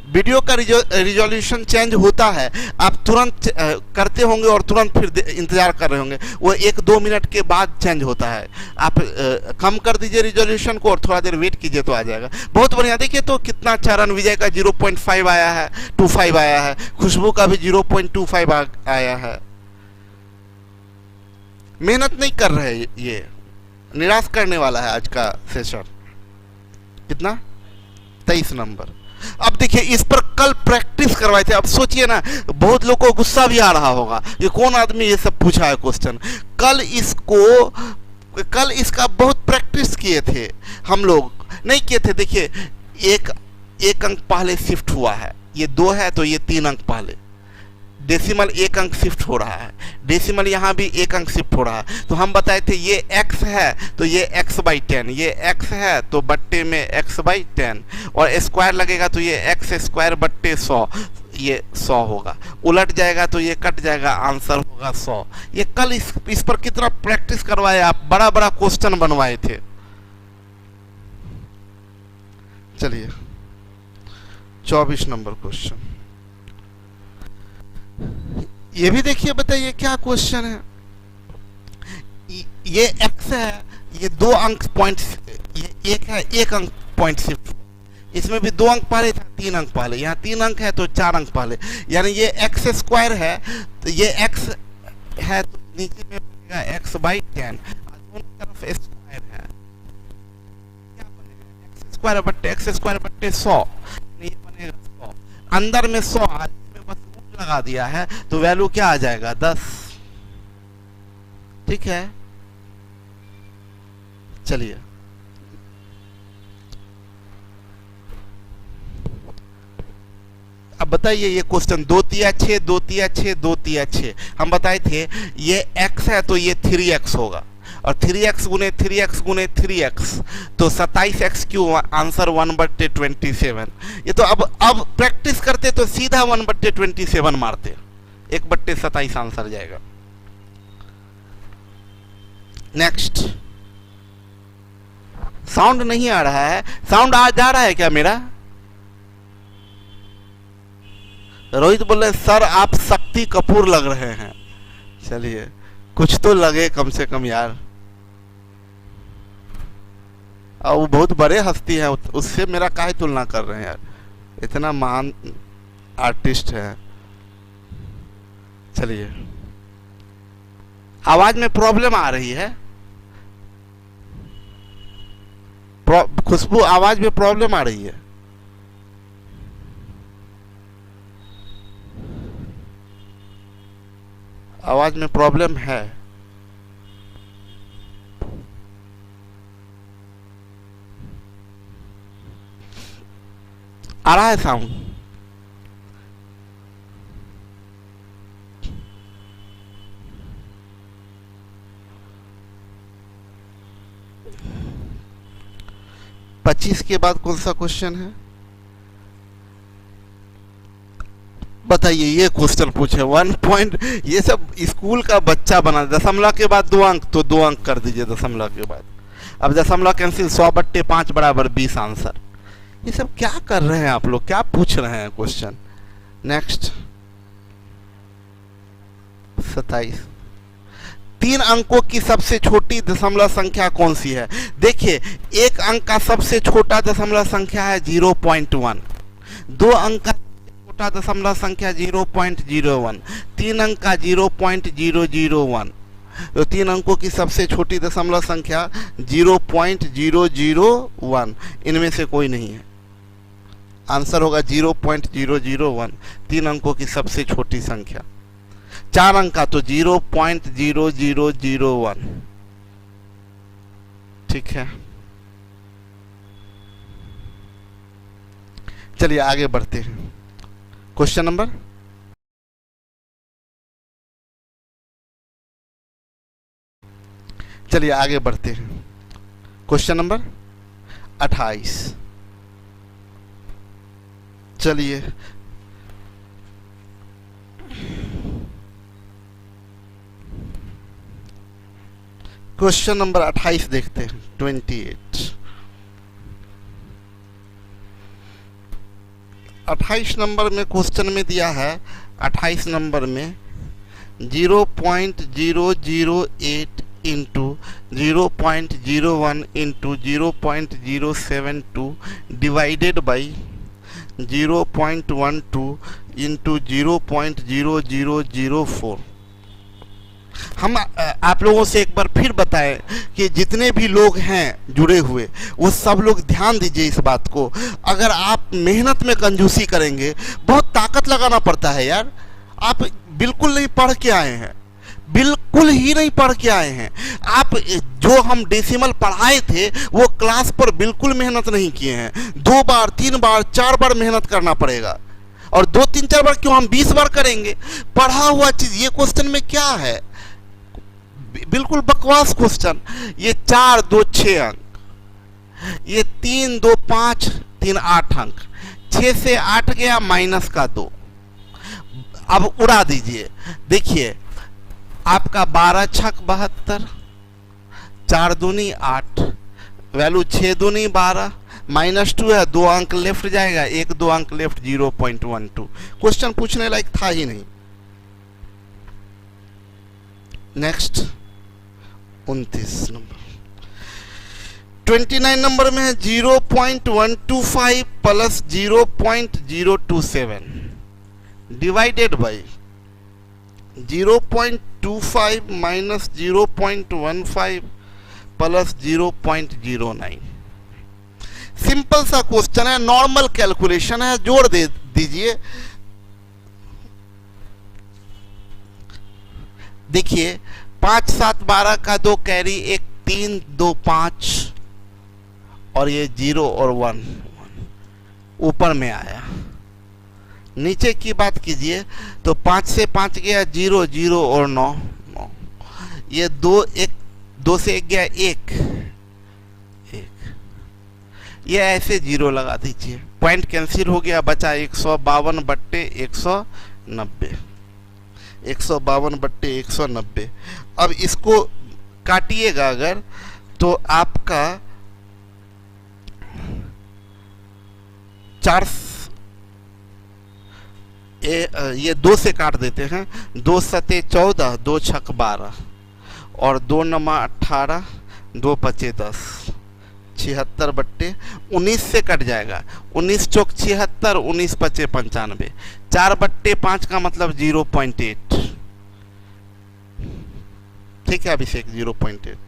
वीडियो का रिजोल्यूशन चेंज होता है, आप तुरंत करते होंगे और तुरंत फिर इंतजार कर रहे होंगे, वो 1-2 मिनट के बाद चेंज होता है। आप कम कर दीजिए रिजोल्यूशन को और थोड़ा देर वेट कीजिए तो आ जाएगा। बहुत बढ़िया। देखिए तो कितना अच्छा रन। विजय का 0.5 आया है, 25 आया है, खुशबू का भी 0.25 आया है। मेहनत नहीं कर रहे, ये निराश करने वाला है आज का सेशन। कितना? 23 नंबर। अब देखिए इस पर कल प्रैक्टिस करवाए थे। अब सोचिए ना, बहुत लोगों को गुस्सा भी आ रहा होगा, ये कौन आदमी ये सब पूछा है क्वेश्चन। कल इसका बहुत प्रैक्टिस किए थे हम लोग, नहीं किए थे। देखिए एक अंक पहले शिफ्ट हुआ है, ये 2 है तो ये 3 अंक पहले, डेसिमल 1 अंक शिफ्ट हो रहा है, डेसिमल यहाँ भी 1 अंक शिफ्ट हो रहा है। तो हम बताए थे ये x है तो ये x/10, ये x है तो बट्टे में x/10, और स्क्वायर लगेगा तो ये x² बट्टे 100, ये 100 होगा। उलट जाएगा तो ये कट जाएगा, आंसर होगा 100। ये कल इस पर कितना प्रैक्टिस करवाए आप, बड़ा बड़ा क्वेश्चन बनवाए थे। चलिए 24 नंबर क्वेश्चन, ये भी देखिए। बताइए क्या क्वेश्चन है। ये x है, ये 2 अंक पॉइंट, ये 1 है 1 अंक पॉइंट शिफ्ट, इसमें भी 2 अंक पहले था, 3 अंक पहले, यहाँ 3 अंक है तो 4 अंक पहले, यानी ये x² है तो ये x है तो नीचे में बनेगा x/10, दोनों तरफ स्क्वायर है, क्या बनेगा x² बट्टे 100, ये बनेगा 100, अंदर में 100 बस लगा दिया है तो वैल्यू क्या आ जाएगा 10। ठीक है, चलिए अब बताइए ये क्वेश्चन 2 तिया 6 2 तिया 6 2 तिया 6, हम बताए थे ये x है तो ये 3x होगा, और 3x गुने 3x गुने 3x तो 27x³ आंसर 1/27। ये तो अब प्रैक्टिस करते तो सीधा 1/27 मारते, 1/27 आंसर जाएगा। नेक्स्ट, साउंड नहीं आ रहा है, साउंड आ जा रहा है क्या मेरा? रोहित बोल रहे सर आप शक्ति कपूर लग रहे हैं। चलिए कुछ तो लगे कम से कम यार, और वो बहुत बड़े हस्ती हैं, उससे मेरा काहे तुलना कर रहे हैं यार, इतना महान आर्टिस्ट है। चलिए आवाज में प्रॉब्लम आ रही है, खुशबू आवाज में प्रॉब्लम आ रही है। आवाज में प्रॉब्लम है। आ रहा है साउंड? पच्चीस के बाद कौन सा क्वेश्चन है? बताइए, ये क्वेश्चन पूछे 1 पॉइंट, ये सब स्कूल का बच्चा बना। दशमलव के बाद 2 अंक, तो 2 अंक कर दीजिए दशमलव के बाद। अब दशमलव कैंसिल, 100/5 बराबर 20 आंसर। ये सब क्या कर रहे हैं आप लोग, क्या पूछ रहे हैं क्वेश्चन। नेक्स्ट 27, 3 अंकों की सबसे छोटी दशमलव संख्या कौन सी है। देखिए, 1 अंक का सबसे छोटा दशमलव संख्या है 0.1, 2 अंक का छोटा दशमलव संख्या 0.01, 3 अंक का 0.001, तो 3 अंकों की सबसे छोटी दशमलव संख्या 0.001, इनमें से कोई नहीं है। आंसर होगा 0.001, 3 अंकों की सबसे छोटी संख्या। 4 अंक का तो 0.0001। ठीक है, चलिए आगे बढ़ते हैं। क्वेश्चन नंबर, चलिए आगे बढ़ते हैं। Question number 28। चलिए क्वेश्चन नंबर 28 देखते हैं। 28 नंबर में क्वेश्चन में दिया है, 28 नंबर में 0.008 into 0.01 into 0.072 divided by 0.12 into 0.0004। हम आप लोगों से एक बार फिर बताएं कि जितने भी लोग हैं जुड़े हुए, वो सब लोग ध्यान दीजिए इस बात को। अगर आप मेहनत में कंजूसी करेंगे, बहुत ताकत लगाना पड़ता है यार। आप बिल्कुल नहीं पढ़ के आए हैं, बिल्कुल ही नहीं पढ़ के आए हैं। आप जो हम डेसिमल पढ़ाए थे वो क्लास पर बिल्कुल मेहनत नहीं किए हैं। 2 बार 3 बार 4 बार मेहनत करना पड़ेगा, और 2 3 4 बार क्यों, हम 20 बार करेंगे। पढ़ा हुआ चीज, ये क्वेश्चन में क्या है, बिल्कुल बकवास क्वेश्चन। ये 4 2 6 अंक, ये 3 2 5 3 8 अंक, 6 से 8 गया माइनस का 2। अब उड़ा दीजिए, देखिए आपका 12 छक 72, 4 दूनी 8, वैल्यू 6 दूनी 12, -2 है, 2 अंक लेफ्ट जाएगा, 1 2 अंक लेफ्ट 0.12। क्वेश्चन पूछने लायक था ही नहीं। नेक्स्ट 29 नंबर, 29 नंबर में है 0.125 plus 0.027 divided by 0.25 minus 0.15 plus 0.09। Simple सा क्वेश्चन है, नॉर्मल कैलकुलेशन है, जोड़ दे दीजिए। देखिए 5 7 12 का 2 कैरी, 1 3 2 5, और ये 0 और 1 ऊपर में आया। नीचे की बात कीजिए तो 5 से 5 गया 0 0 और 9 9, ये 2 से 1 गया 1 1, ये ऐसे 0 लगा दीजिए। पॉइंट कैंसिल हो गया, बचा 152/190, 152/190। अब इसको काटिएगा अगर, तो आपका 4, ये 2 से काट देते हैं, 2 सते 14, 2 छक 12, और 2 नमा 18, 2 पचे 10, 76/19 से कट जाएगा। 19 चौक 76, 19 पचे 95, 4/5 का मतलब 0.8। ठीक है अभिषेक, 0.8।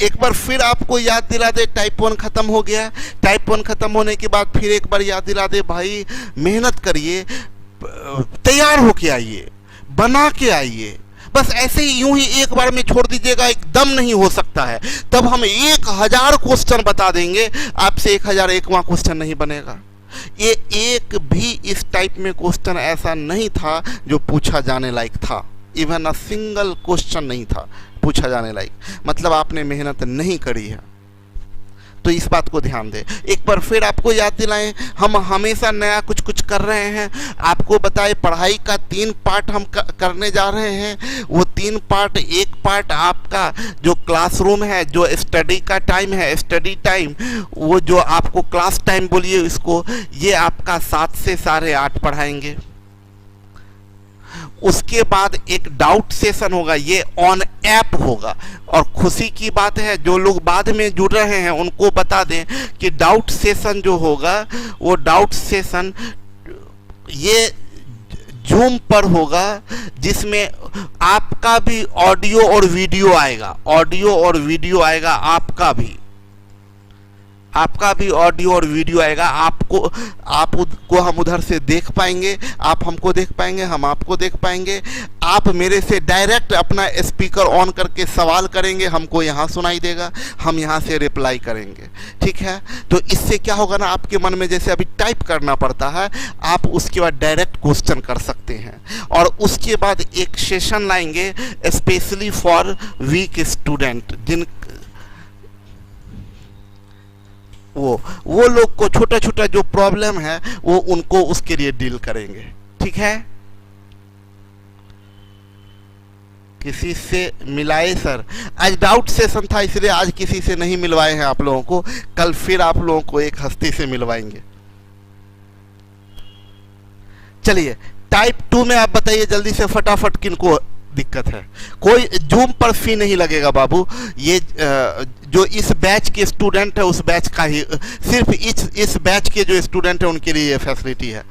एक बार फिर आपको याद दिला दे, टाइप 1 खत्म हो गया। टाइप 1 खत्म होने के बाद फिर एक बार याद दिला दे, भाई मेहनत करिए, तैयार होके आइए, बना के आइए। बस ऐसे ही यूं ही एक बार में छोड़ दीजिएगा, एकदम नहीं हो सकता है। तब हम 1000 क्वेश्चन बता देंगे, आपसे 1001वां क्वेश्चन नहीं बनेगा। ये एक भी इस टाइप में क्वेश्चन ऐसा नहीं था जो पूछा जाने लायक था। इवन अ सिंगल क्वेश्चन नहीं था पूछा जाने लायक, मतलब आपने मेहनत नहीं करी है। तो इस बात को ध्यान दें। एक बार फिर आपको याद दिलाएं, हम हमेशा नया कुछ कुछ कर रहे हैं। आपको बताएं पढ़ाई का 3 पार्ट हम करने जा रहे हैं। वो 3 पार्ट, एक पार्ट आपका जो क्लासरूम है, जो स्टडी का टाइम है, स्टडी टाइम, वो जो आपको क्लास टाइम बोलिए इसको, ये आपका 7 से 8:30 पढ़ाएंगे। उसके बाद एक डाउट सेशन होगा, ये ऑन ऐप होगा। और खुशी की बात है जो लोग बाद में जुड़ रहे हैं उनको बता दें कि डाउट सेशन जो होगा वो डाउट सेशन ये जूम पर होगा, जिसमें आपका भी ऑडियो और वीडियो आएगा, ऑडियो और वीडियो आएगा, आपका भी ऑडियो और वीडियो आएगा। आपको हम उधर से देख पाएंगे, आप हमको देख पाएंगे, हम आपको देख पाएंगे। आप मेरे से डायरेक्ट अपना स्पीकर ऑन करके सवाल करेंगे, हमको यहाँ सुनाई देगा, हम यहाँ से रिप्लाई करेंगे। ठीक है, तो इससे क्या होगा ना, आपके मन में जैसे अभी टाइप करना पड़ता है, आप उसके बाद डायरेक्ट क्वेश्चन कर सकते हैं। और उसके बाद एक सेशन लाएंगे स्पेशली फॉर वीक स्टूडेंट, जिन वो लोग को छोटा छोटा जो प्रॉब्लम है वो उनको उसके लिए डील करेंगे। ठीक है, किसी से मिलाए सर? आज डाउट सेशन था इसलिए आज किसी से नहीं मिलवाए हैं आप लोगों को, कल फिर आप लोगों को एक हस्ती से मिलवाएंगे। चलिए टाइप 2 में आप बताइए जल्दी से फटाफट किनको दिक्कत है। कोई जूम पर फी नहीं लगेगा बाबू, ये जो इस बैच के स्टूडेंट है उस बैच का ही, सिर्फ इस बैच के जो स्टूडेंट है उनके लिए ये फैसिलिटी है।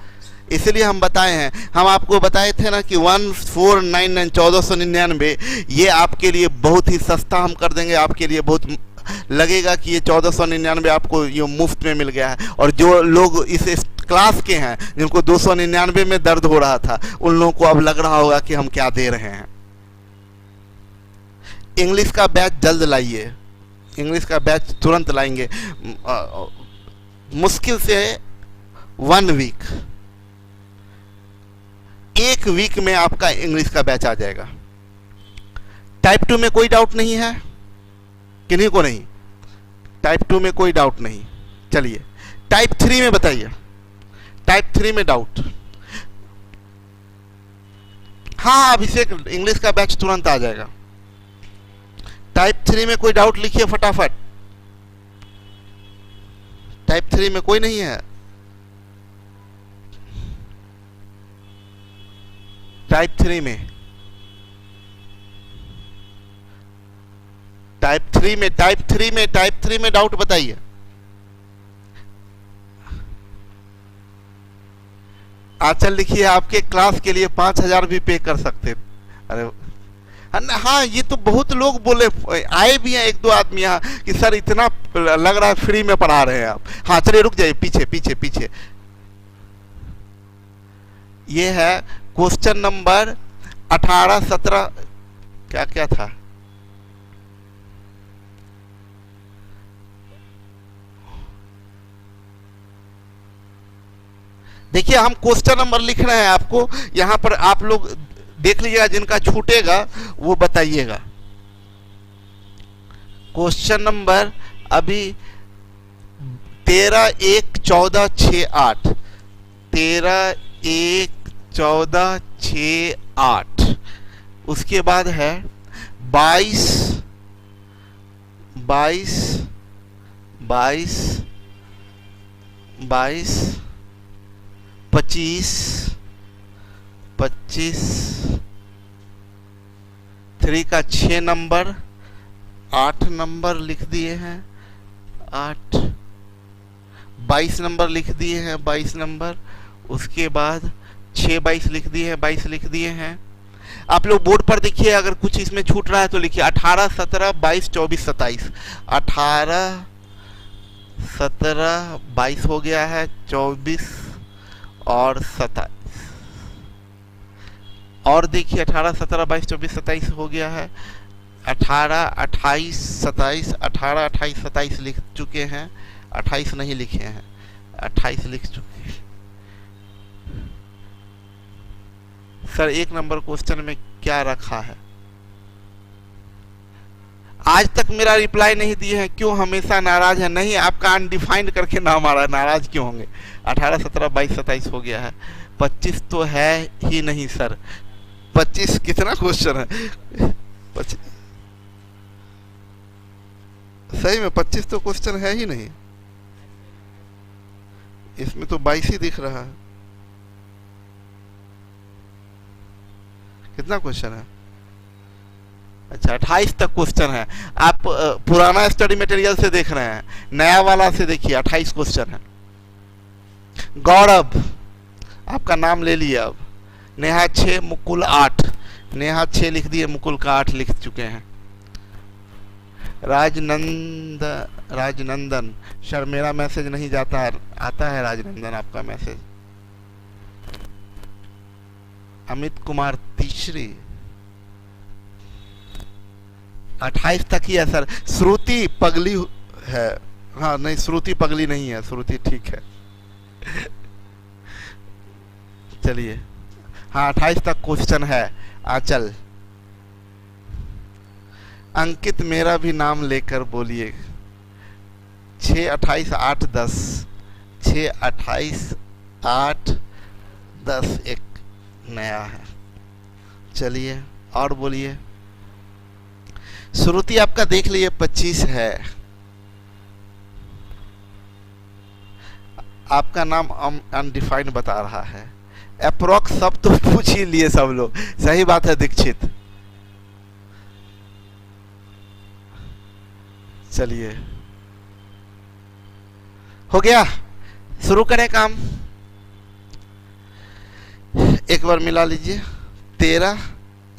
इसलिए हम बताए हैं, हम आपको बताए थे ना कि 1499 1499 ये आपके लिए बहुत ही सस्ता हम कर देंगे। आपके लिए बहुत लगेगा कि ये 1499 आपको ये मुफ्त में मिल गया है। और जो लोग इस क्लास के हैं जिनको 299 में दर्द हो रहा था, उन लोगों को अब लग रहा होगा कि हम क्या दे रहे हैं। इंग्लिश का बैच जल्द लाइए, इंग्लिश का बैच तुरंत लाएंगे, मुश्किल से 1 वीक, 1 वीक में आपका इंग्लिश का बैच आ जाएगा। टाइप 2 में कोई डाउट नहीं है, किन्हीं को नहीं? टाइप 2 में कोई डाउट नहीं। चलिए टाइप 3 में बताइए, टाइप 3 में डाउट। हाँ अभिषेक, इंग्लिश का बैच तुरंत आ जाएगा। टाइप 3 में कोई डाउट लिखिए फटाफट। टाइप 3 में कोई नहीं है? टाइप 3 में, टाइप 3 में डाउट बताइए। आंचल लिखिए, आपके क्लास के लिए 5000 भी पे कर सकते। अरे हाँ, ये तो बहुत लोग बोले, आए भी हैं 1-2 आदमी यहाँ कि सर इतना लग रहा है फ्री में पढ़ा रहे हैं आप। हाँ चलिए रुक जाइए, पीछे ये है क्वेश्चन नंबर 18 17 क्या था? देखिए हम क्वेश्चन नंबर लिख रहे हैं, आपको यहां पर आप लोग देख लीजिएगा, जिनका छूटेगा वो बताइएगा। क्वेश्चन नंबर अभी 13/1/14/68, 13/1/14/68। उसके बाद है 22 25 3 का 6 नंबर, 8 नंबर लिख दिए हैं, 8 22 नंबर लिख दिए हैं, 22 नंबर। उसके बाद 6 22 लिख दिए हैं, 22 लिख दिए हैं। आप लोग बोर्ड पर देखिए, अगर कुछ इसमें छूट रहा है तो लिखिए 18 17 22 24 27। 18 17 22 हो गया है, 24 और 27 और देखिए 18 17 22 24 27 हो गया है। 18 28 27, 18 28 27 लिख चुके हैं, 28 नहीं लिखे हैं, 28 लिख चुके हैं। सर 1 नंबर क्वेश्चन में क्या रखा है? आज तक मेरा रिप्लाई नहीं दिए हैं, क्यों हमेशा नाराज है? नहीं, आपका अनडिफाइंड करके नाम आ रहा है, नाराज क्यों होंगे? 18, 17, 22, 27 हो गया है, 25 तो है ही नहीं सर। 25 कितना क्वेश्चन है? 25 सही में 25 तो क्वेश्चन है ही नहीं, इसमें तो 22 ही दिख रहा है। कितना क्वेश्चन है? अच्छा 28 तक क्वेश्चन है। आप पुराना स्टडी मटेरियल से देख रहे हैं, नया वाला से देखिए, 28 क्वेश्चन है। गौरव, आपका नाम ले लिया। अब नेहा 6, मुकुल 8। नेहा 6 लिख दिए, मुकुल का 8 लिख चुके हैं। राजनंदन सर, मेरा मैसेज नहीं जाता है। आता है राजनंदन आपका मैसेज। अमित कुमार तीसरी, 28 तक ही है सर। श्रुति पगली है, हाँ नहीं श्रुति पगली नहीं है, श्रुति ठीक है। चलिए हाँ 28 तक क्वेश्चन है। आंचल, अंकित मेरा भी नाम लेकर बोलिए। 6, 28, 8, 10। 6, 28, 8, 10 एक नया है। चलिए और बोलिए। श्रुति आपका देख लिए 25 है। आपका नाम अनडिफाइंड बता रहा है। अप्रोक्स सब तो पूछ ही लिए सब लोग, सही बात है दीक्षित। चलिए हो गया, शुरू करें काम। एक बार मिला लीजिए। 13,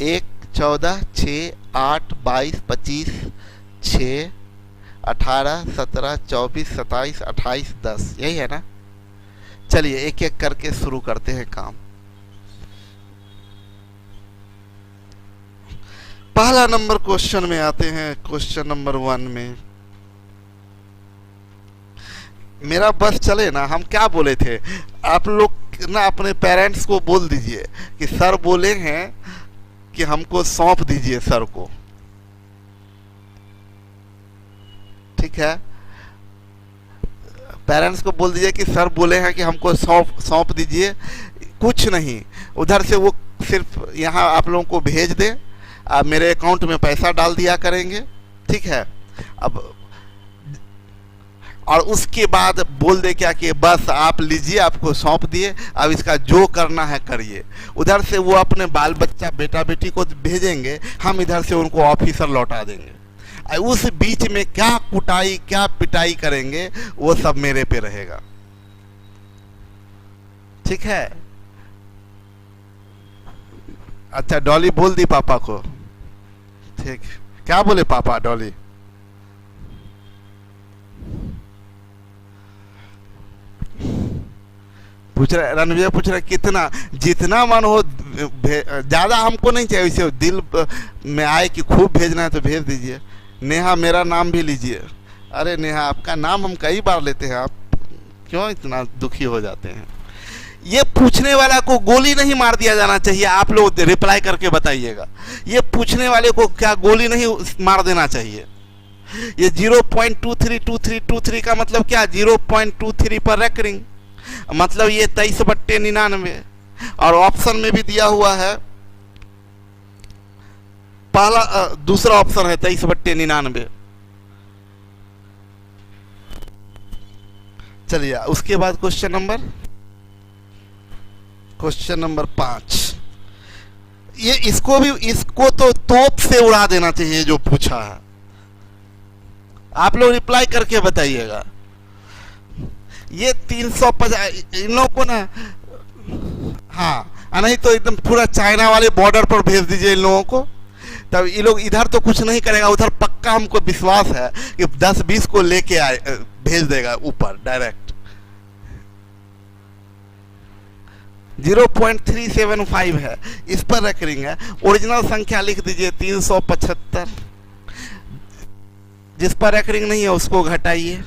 1, 14, 6, 8, 22, 25, 6, 18, 17, 24, 27, 28, 10, यही है ना? चलिए एक एक करके शुरू करते हैं काम। पहला नंबर क्वेश्चन में आते हैं। क्वेश्चन नंबर 1 में मेरा बस चले ना, हम क्या बोले थे? आप लोग ना अपने पेरेंट्स को बोल दीजिए कि सर बोले हैं कि हमको सौंप दीजिए सर को, ठीक है? पेरेंट्स को बोल दीजिए कि सर बोले हैं कि हमको सौंप दीजिए। कुछ नहीं, उधर से वो सिर्फ यहाँ आप लोगों को भेज दें, आप मेरे अकाउंट में पैसा डाल दिया करेंगे, ठीक है? अब और उसके बाद बोल दे क्या कि बस आप लीजिए, आपको सौंप दिए, अब इसका जो करना है करिए। उधर से वो अपने बाल बच्चा बेटा बेटी को भेजेंगे, हम इधर से उनको ऑफिसर लौटा देंगे। उस बीच में क्या कुटाई क्या पिटाई करेंगे वो सब मेरे पे रहेगा, ठीक है? अच्छा डॉली बोल दी पापा को, ठीक। क्या बोले पापा? डॉली पूछ रहा, रणवीर पूछ रहा कितना, जितना मन हो, ज्यादा हमको नहीं चाहिए, इसे दिल में आए कि खूब भेजना है तो भेज दीजिए। नेहा मेरा नाम भी लीजिए। अरे नेहा आपका नाम हम कई बार लेते हैं, आप क्यों इतना दुखी हो जाते हैं? ये पूछने वाला को गोली नहीं मार दिया जाना चाहिए, आप लोग रिप्लाई करके बताइएगा। ये पूछने वाले को क्या गोली नहीं मार देना चाहिए? ये 0.232323 का मतलब क्या? 0.23 पर रेकरिंग, मतलब ये 23/99। और ऑप्शन में भी दिया हुआ है, पहला दूसरा ऑप्शन है 23/99। चलिए उसके बाद क्वेश्चन नंबर 5। ये इसको तो तोप से उड़ा देना चाहिए जो पूछा है। आप लोग रिप्लाई करके बताइएगा। ये 350 इन लोगों को ना, हाँ नहीं तो एकदम पूरा चाइना वाले बॉर्डर पर भेज दीजिए इन लोगों को, तब ये लोग इधर तो कुछ नहीं करेगा, उधर पक्का हमको विश्वास है कि 10-20 को लेके आए भेज देगा ऊपर डायरेक्ट। 0.375 है, इस पर रेकरिंग है। ओरिजिनल संख्या लिख दीजिए 375, जिस पर रेकरिंग नहीं है उसको घटाइए।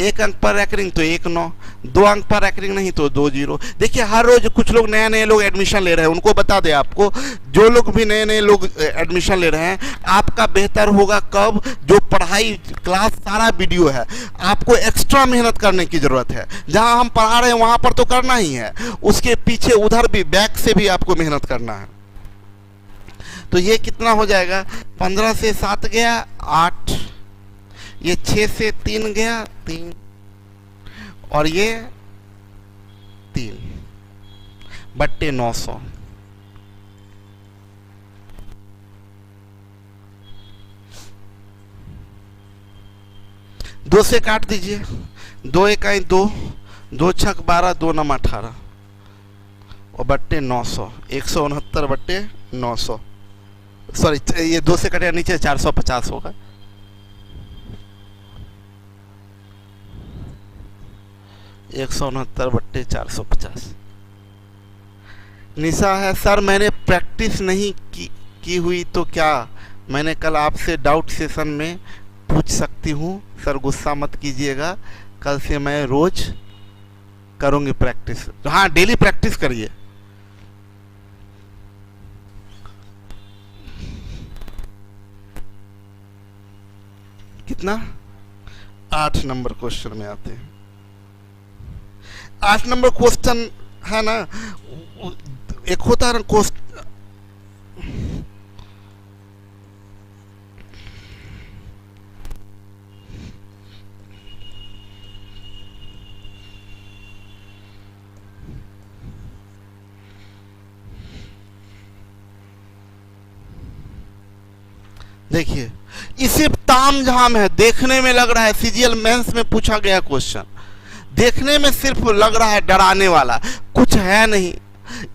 एक अंक पर रैकरिंग तो 1 9, 2 अंक पर रैकरिंग नहीं तो 2 0। देखिए हर रोज कुछ लोग नए नए लोग एडमिशन ले रहे हैं, उनको बता दें आपको, जो लोग भी नए नए लोग एडमिशन ले रहे हैं, आपका बेहतर होगा कब, जो पढ़ाई क्लास सारा वीडियो है, आपको एक्स्ट्रा मेहनत करने की जरूरत है। जहां हम पढ़ा रहे हैं वहां पर तो करना ही है, उसके पीछे उधर भी बैक से भी आपको मेहनत करना है। तो ये कितना हो जाएगा, 15 से 7 गया 8, ये 6 से 3 गया 3, और ये 3 बट्टे 900। दो से काट दीजिए, 2 इकाई 2, 2 छक 12, 2 नम 18 और बट्टे 900, 169 बट्टे 900। सॉरी, ये 2 से कटेगा नीचे 450 होगा। एक 169 बट्टे 450। निशा है, सर मैंने प्रैक्टिस नहीं की हुई तो क्या मैंने कल आपसे डाउट सेशन में पूछ सकती हूँ? सर गुस्सा मत कीजिएगा, कल से मैं रोज करूँगी प्रैक्टिस। हाँ, डेली प्रैक्टिस करिए। कितना? 8 नंबर क्वेश्चन में आते हैं। 8 नंबर क्वेश्चन है ना, एक होता है ना क्वेश्चन, देखिए इसे ताम झाम है, देखने में लग रहा है सीजीएल मेंस में पूछा गया क्वेश्चन, देखने में सिर्फ लग रहा है डराने वाला, कुछ है नहीं।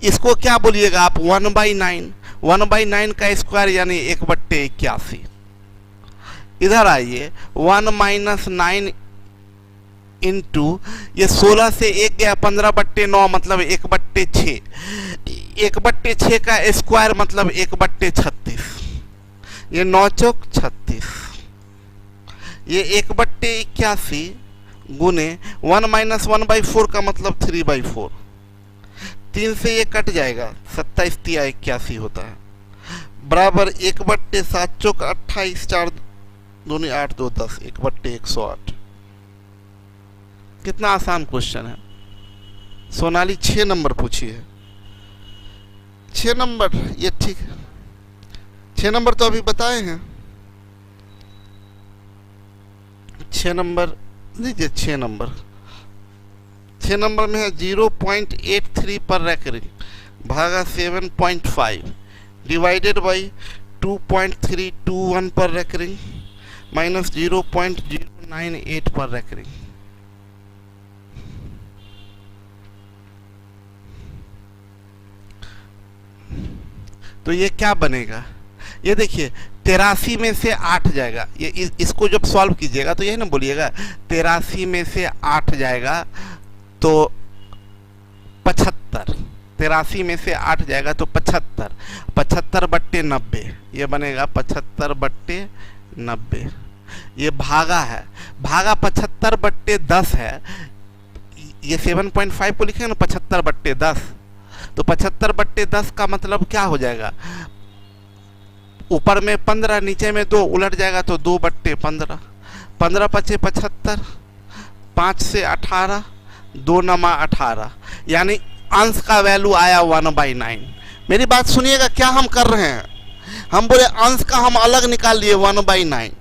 इसको क्या बोलिएगा आप? 1/9, 1/9 का स्क्वायर यानी 1/81। इधर आइए, 1 - 9 इंटू ये 16 से 1 गया 15/9 मतलब 1/6, 1/6 का स्क्वायर मतलब 1/36, ये 9 चौक 36, ये 1/81 गुने 1 - 1/4 का मतलब 3/4, 3 से ये कट जाएगा, 27 × 81 होता है, बराबर 1/7 चौक 28, 4 दूनी 8 2 10, 1/108। कितना आसान क्वेश्चन है। सोनाली 6 नंबर पूछी है, 6 नंबर, ये ठीक है। 6 नंबर तो अभी बताए हैं, 6 नंबर लीजिए। 6 नंबर, 6 नंबर में है 0.83 पर रैकरिंग भागा 7.5 डिवाइडेड बाई 2.321 पर रैकरिंग माइनस 0.098 पर रैकरिंग। तो ये क्या बनेगा? ये देखिए 83 में से 8 जाएगा, ये इसको जब सॉल्व कीजिएगा तो यही ना बोलिएगा 83 में से 8 जाएगा तो 75, 83 में से 8 जाएगा तो 75, 75/90 ये बनेगा 75/90। ये भागा है, भागा 75/10 है, ये 7.5 को लिखेंगे ना 75/10, तो 75/10 का मतलब क्या हो जाएगा? ऊपर में 15 नीचे में 2 उलट जाएगा तो 2/15, 15 × 5 = 75, 5 से 18, 2 नमा 18, यानी अंश का वैल्यू आया 1/9। मेरी बात सुनिएगा, क्या हम कर रहे हैं? हम बोले अंश का हम अलग निकाल लिए 1/9।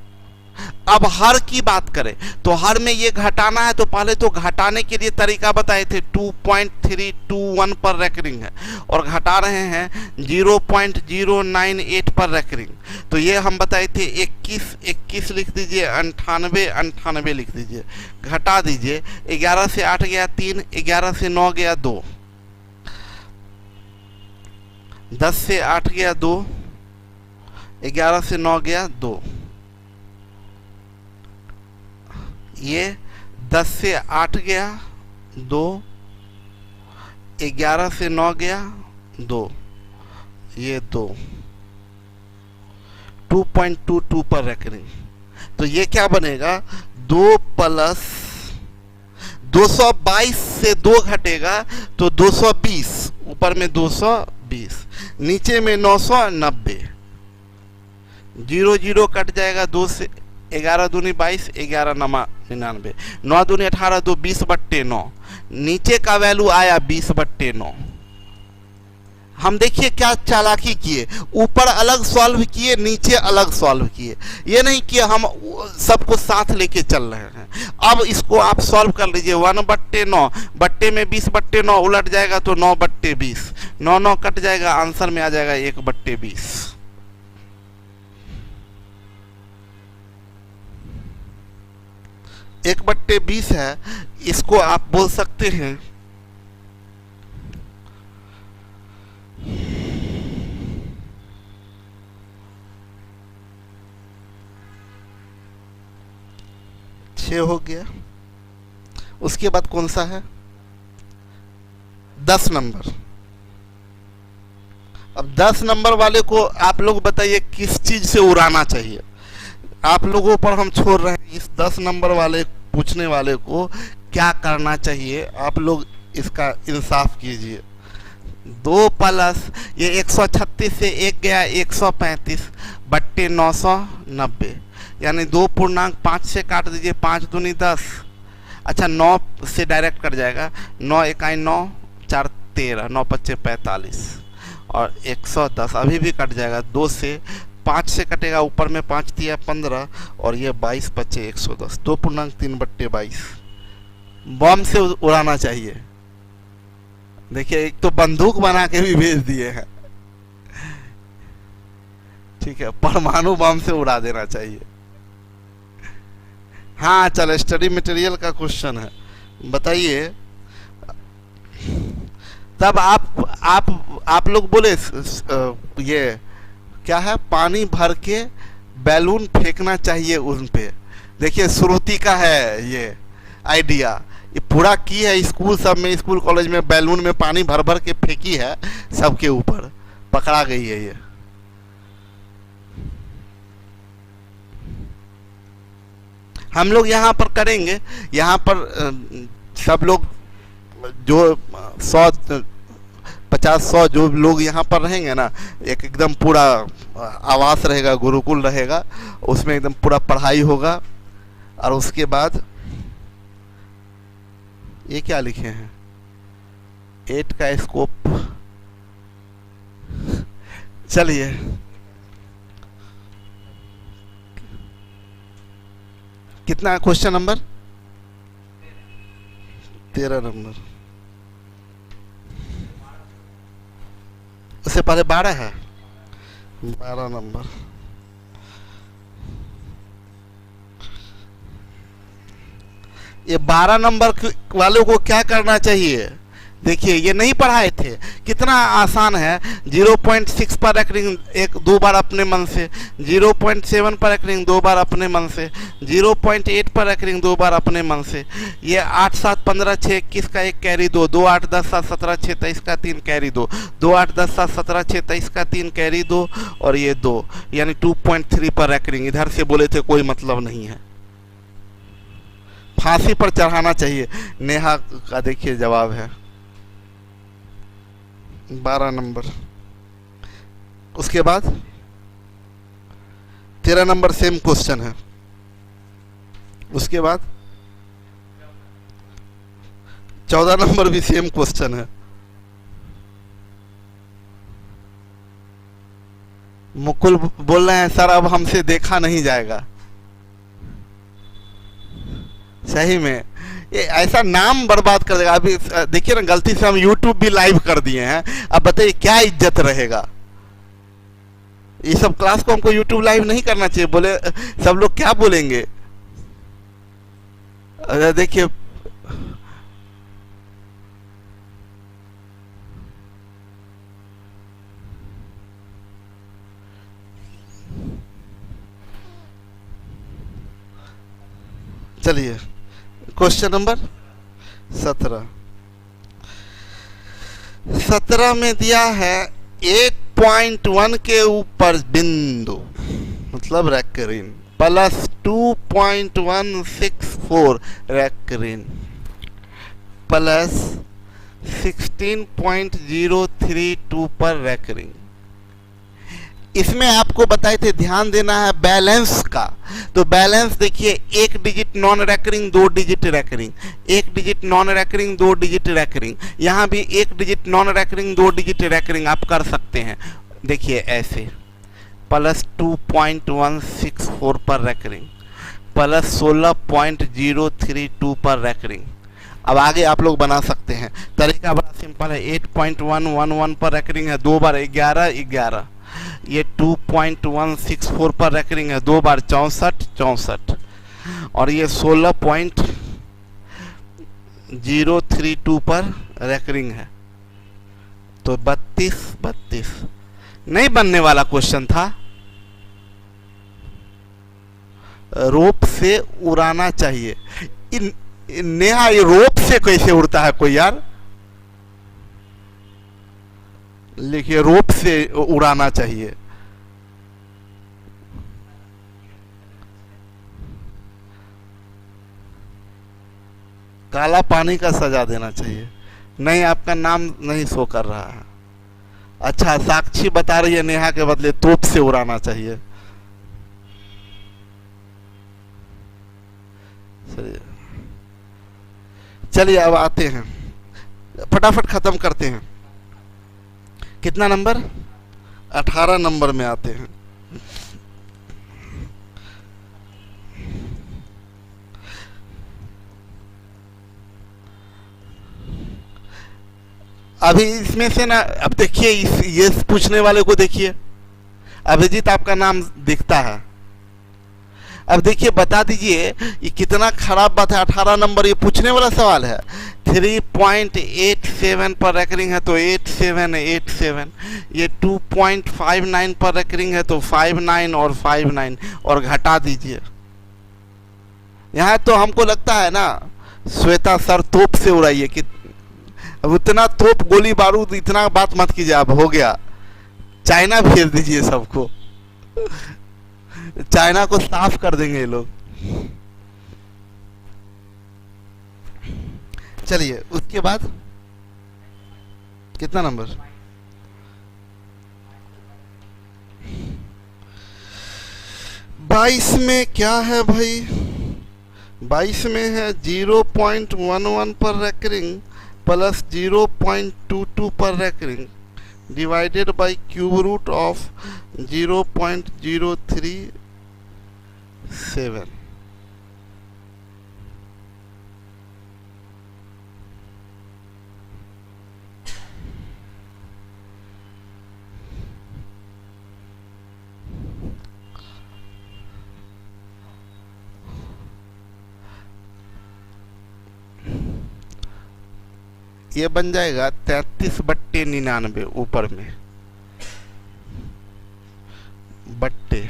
अब हर की बात करें तो हर में ये घटाना है, तो पहले तो घटाने के लिए तरीका बताए थे, 2.321 पर रैकरिंग है और घटा रहे हैं 0.098 पर रैकरिंग। तो ये हम बताए थे 21 लिख दीजिए, 98 लिख दीजिए, घटा दीजिए। 11 से 8 गया 3, 11 से 9 गया 2, 10 से 8 गया 2, 11 से 9 गया 2, ये 10 से 8 गया 2, 11 से 9 गया 2, ये 2, 2.22 पर रैकरिंग। तो ये क्या बनेगा? 2 + 222 से 2 घटेगा तो 220, ऊपर में 220, नीचे में 990, 0 0 कट जाएगा 2 से, 11 दूनी 22, 11 नमा 99, 9 दूनी 18, 2 20/9, नीचे का वैल्यू आया 20/9। हम देखिए क्या चालाकी किए, ऊपर अलग सॉल्व किए, नीचे अलग सॉल्व किए, ये नहीं कि हम सबको साथ लेके चल रहे हैं। अब इसको आप सॉल्व कर लीजिए, 1/9 बट्टे में 20/9 उलट जाएगा तो 9/20, 9 9 कट जाएगा, आंसर में आ जाएगा 1/20। 1/20 है, इसको आप बोल सकते हैं 6 हो गया। उसके बाद कौन सा है, 10 नंबर। अब 10 नंबर वाले को आप लोग बताइए किस चीज से उड़ाना चाहिए। आप लोगों पर हम छोड़ रहे हैं, इस 10 नंबर वाले पूछने वाले को क्या करना चाहिए, आप लोग इसका इंसाफ कीजिए। 2 प्लस ये 136 से 1 गया 135/990, यानी 2.5 से काट दीजिए, 5 दूनी 10, अच्छा 9 से डायरेक्ट कट जाएगा, 9 1 9, 4 13, 9 5 45 और 110 अभी भी कट जाएगा, 2 से 5 से कटेगा, ऊपर में 5 दिया 15 और ये 22 बचे 110, 2.3/22 बम से उड़ाना चाहिए। देखिए एक तो बंदूक बना के भी भेज दिए हैं, ठीक है, परमाणु बम से उड़ा देना चाहिए। हाँ चलो, स्टडी मटेरियल का क्वेश्चन है, बताइए। तब आप लोग बोले ये क्या है, पानी भर के बैलून फेंकना चाहिए उन पे। देखिए श्रुति का है ये आइडिया, ये पूरा की है स्कूल सब में, स्कूल कॉलेज में बैलून में पानी भर भर के फेंकी है, सबके ऊपर पकड़ा गई है ये। हम लोग यहाँ पर करेंगे, यहाँ पर सब लोग जो 100-50-100 जो लोग यहाँ पर रहेंगे ना, एक एकदम पूरा आवास रहेगा, गुरुकुल रहेगा, उसमें एकदम पूरा पढ़ाई होगा। और उसके बाद ये क्या लिखे हैं, 8 का स्कोप। चलिए कितना क्वेश्चन नंबर, 13 नंबर, उससे पहले 12 है, 12 नंबर। ये 12 नंबर वालों को क्या करना चाहिए, देखिए ये नहीं पढ़ाए थे, कितना आसान है। 0.6 पर एक रिंग 2 बार अपने मन से, 0.7 पर एक रिंग 2 बार अपने मन से, 0.8 पर एक रिंग 2 बार अपने मन से। ये 8 7 15 6 21 का 1 कैरी 2, 2 8 10 7 17 6 23 का 3 कैरी 2, 2 8 10 7 17 6 23 का 3 कैरी 2 और ये 2, यानी 2.3 पर एक रिंग। इधर से बोले थे कोई मतलब नहीं है, फांसी पर चढ़ाना चाहिए। नेहा का देखिए जवाब है 12 नंबर। उसके बाद 13 नंबर सेम क्वेश्चन है। उसके बाद 14 नंबर भी सेम क्वेश्चन है। मुकुल बोल रहे हैं सर अब हमसे देखा नहीं जाएगा। सही में ये ऐसा नाम बर्बाद कर देगा। अभी देखिए ना, गलती से हम YouTube भी लाइव कर दिए हैं, अब बताइए क्या इज्जत रहेगा। ये सब क्लास को हमको YouTube लाइव नहीं करना चाहिए, बोले सब लोग क्या बोलेंगे। देखिए चलिए क्वेश्चन नंबर 17 में दिया है 8.1 के ऊपर बिंदु मतलब रेक्रीन प्लस 2.164 रेक्रीन। प्लस 16.032 पर रेकरिंग। इसमें आपको बताए थे ध्यान देना है बैलेंस का। तो बैलेंस देखिए, एक डिजिट नॉन रेकरिंग, दो डिजिट रेकरिंग, एक डिजिट नॉन रेकरिंग, दो डिजिट रेकरिंग। यहाँ भी एक डिजिट नॉन रेकरिंग, दो डिजिट रेकरिंग आप कर सकते हैं। देखिए ऐसे प्लस 2.164 पर रेकरिंग, प्लस 16.032 पर रेकरिंग। अब आगे आप लोग बना सकते हैं। तरीका बड़ा सिंपल है। 8.111 पर रेकरिंग है, दो बार 11 11। ये 2.164 पर रेकरिंग है, दो बार 64 64। और ये 16.032 पर रेकरिंग है, तो 32 32। नहीं बनने वाला क्वेश्चन था। रोप से उड़ाना चाहिए। नेहा, ये रोप से कैसे उड़ता है कोई यार? लिखिए रोप से उड़ाना चाहिए। काला पानी का सजा देना चाहिए। नहीं, आपका नाम नहीं शो कर रहा है। अच्छा, साक्षी बता रही है नेहा के बदले तोप से उड़ाना चाहिए। चलिए अब आते हैं, फटाफट खत्म करते हैं। कितना नंबर? 18 नंबर में आते हैं। अभी इसमें से ना, अब देखिए ये पूछने वाले को देखिए, अभिजीत आपका नाम दिखता है। अब देखिए बता दीजिए ये कितना खराब बात है। 18 नंबर ये पूछने वाला सवाल है। 3.87 पर रेकरिंग है तो 8787। ये 2.59 पर रेकरिंग है तो 59 और 59 और घटा दीजिए। यहाँ तो हमको लगता है ना श्वेता सर तोप से उड़ाइए कि अब उतना तोप गोली बारूद इतना बात मत कीजिए। अब हो गया, चाइना भेज दीजिए सबको। चाइना को साफ कर देंगे ये लोग। चलिए उसके बाद कितना नंबर? 22 में क्या है भाई? 22 में है 0.11 पर रेकरिंग प्लस 0.22 पर recurring divided by cube root of 0.037। ये बन जाएगा 33/99 ऊपर में बट्टे,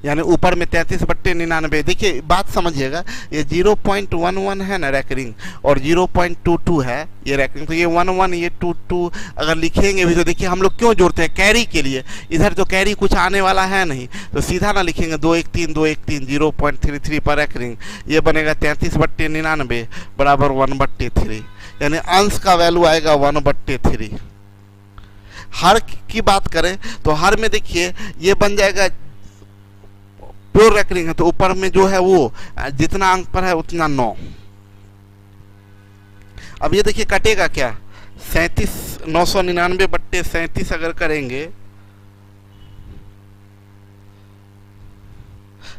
यानी ऊपर में 33/99। देखिए बात समझिएगा, ये 0.11 है ना रेकरिंग और 0.22 है ये रेकरिंग, तो ये 11 ये 22 अगर लिखेंगे भी तो देखिए हम लोग क्यों जोड़ते हैं कैरी के लिए। इधर तो कैरी कुछ आने वाला है नहीं तो सीधा ना लिखेंगे 213 213 0.33 पर रेकरिंग। ये बनेगा 33/99 बराबर 1/3, यानी अंश का वैल्यू आएगा 1/3। हर की बात करें तो हर में देखिए ये बन जाएगा प्योर रेकरिंग है तो ऊपर में जो है वो जितना अंक पर है उतना 9। अब ये देखिए कटेगा क्या? 999/37 अगर करेंगे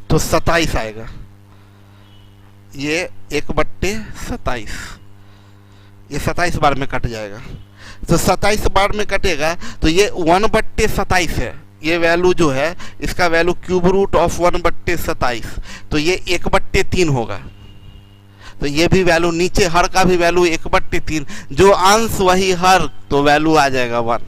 तो 27 आएगा। ये 1/27, ये 27 बार में कट जाएगा। तो 27 बार में कटेगा तो ये 1/27 है। ये वैल्यू जो है इसका वैल्यू क्यूब रूट ऑफ 1/27, तो ये 1/3 होगा। तो ये भी वैल्यू नीचे हर का भी वैल्यू 1/3, जो अंश वही हर, तो वैल्यू आ जाएगा 1।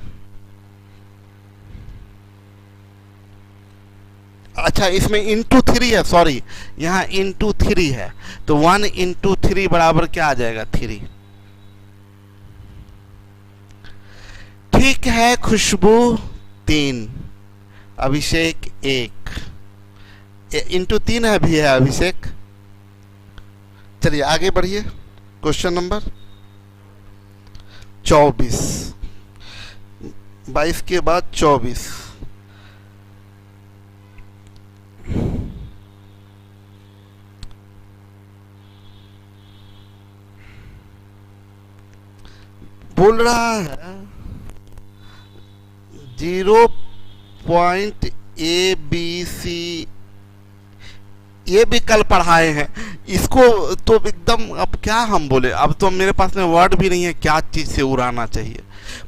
अच्छा इसमें इंटू 3 है, सॉरी यहाँ इंटू 3 है तो 1 इंटू 3 बराबर क्या आ जाएगा? 3। ठीक है, खुशबू 3, अभिषेक 1, इंटू 3 है भी है अभिषेक। चलिए आगे बढ़िए, क्वेश्चन नंबर 24, 22 के बाद 24, बोल रहा है 0.ABC, ये भी कल पढ़ाए हैं इसको, तो एकदम अब क्या हम बोले, अब तो मेरे पास में वर्ड भी नहीं है क्या चीज से उड़ाना चाहिए।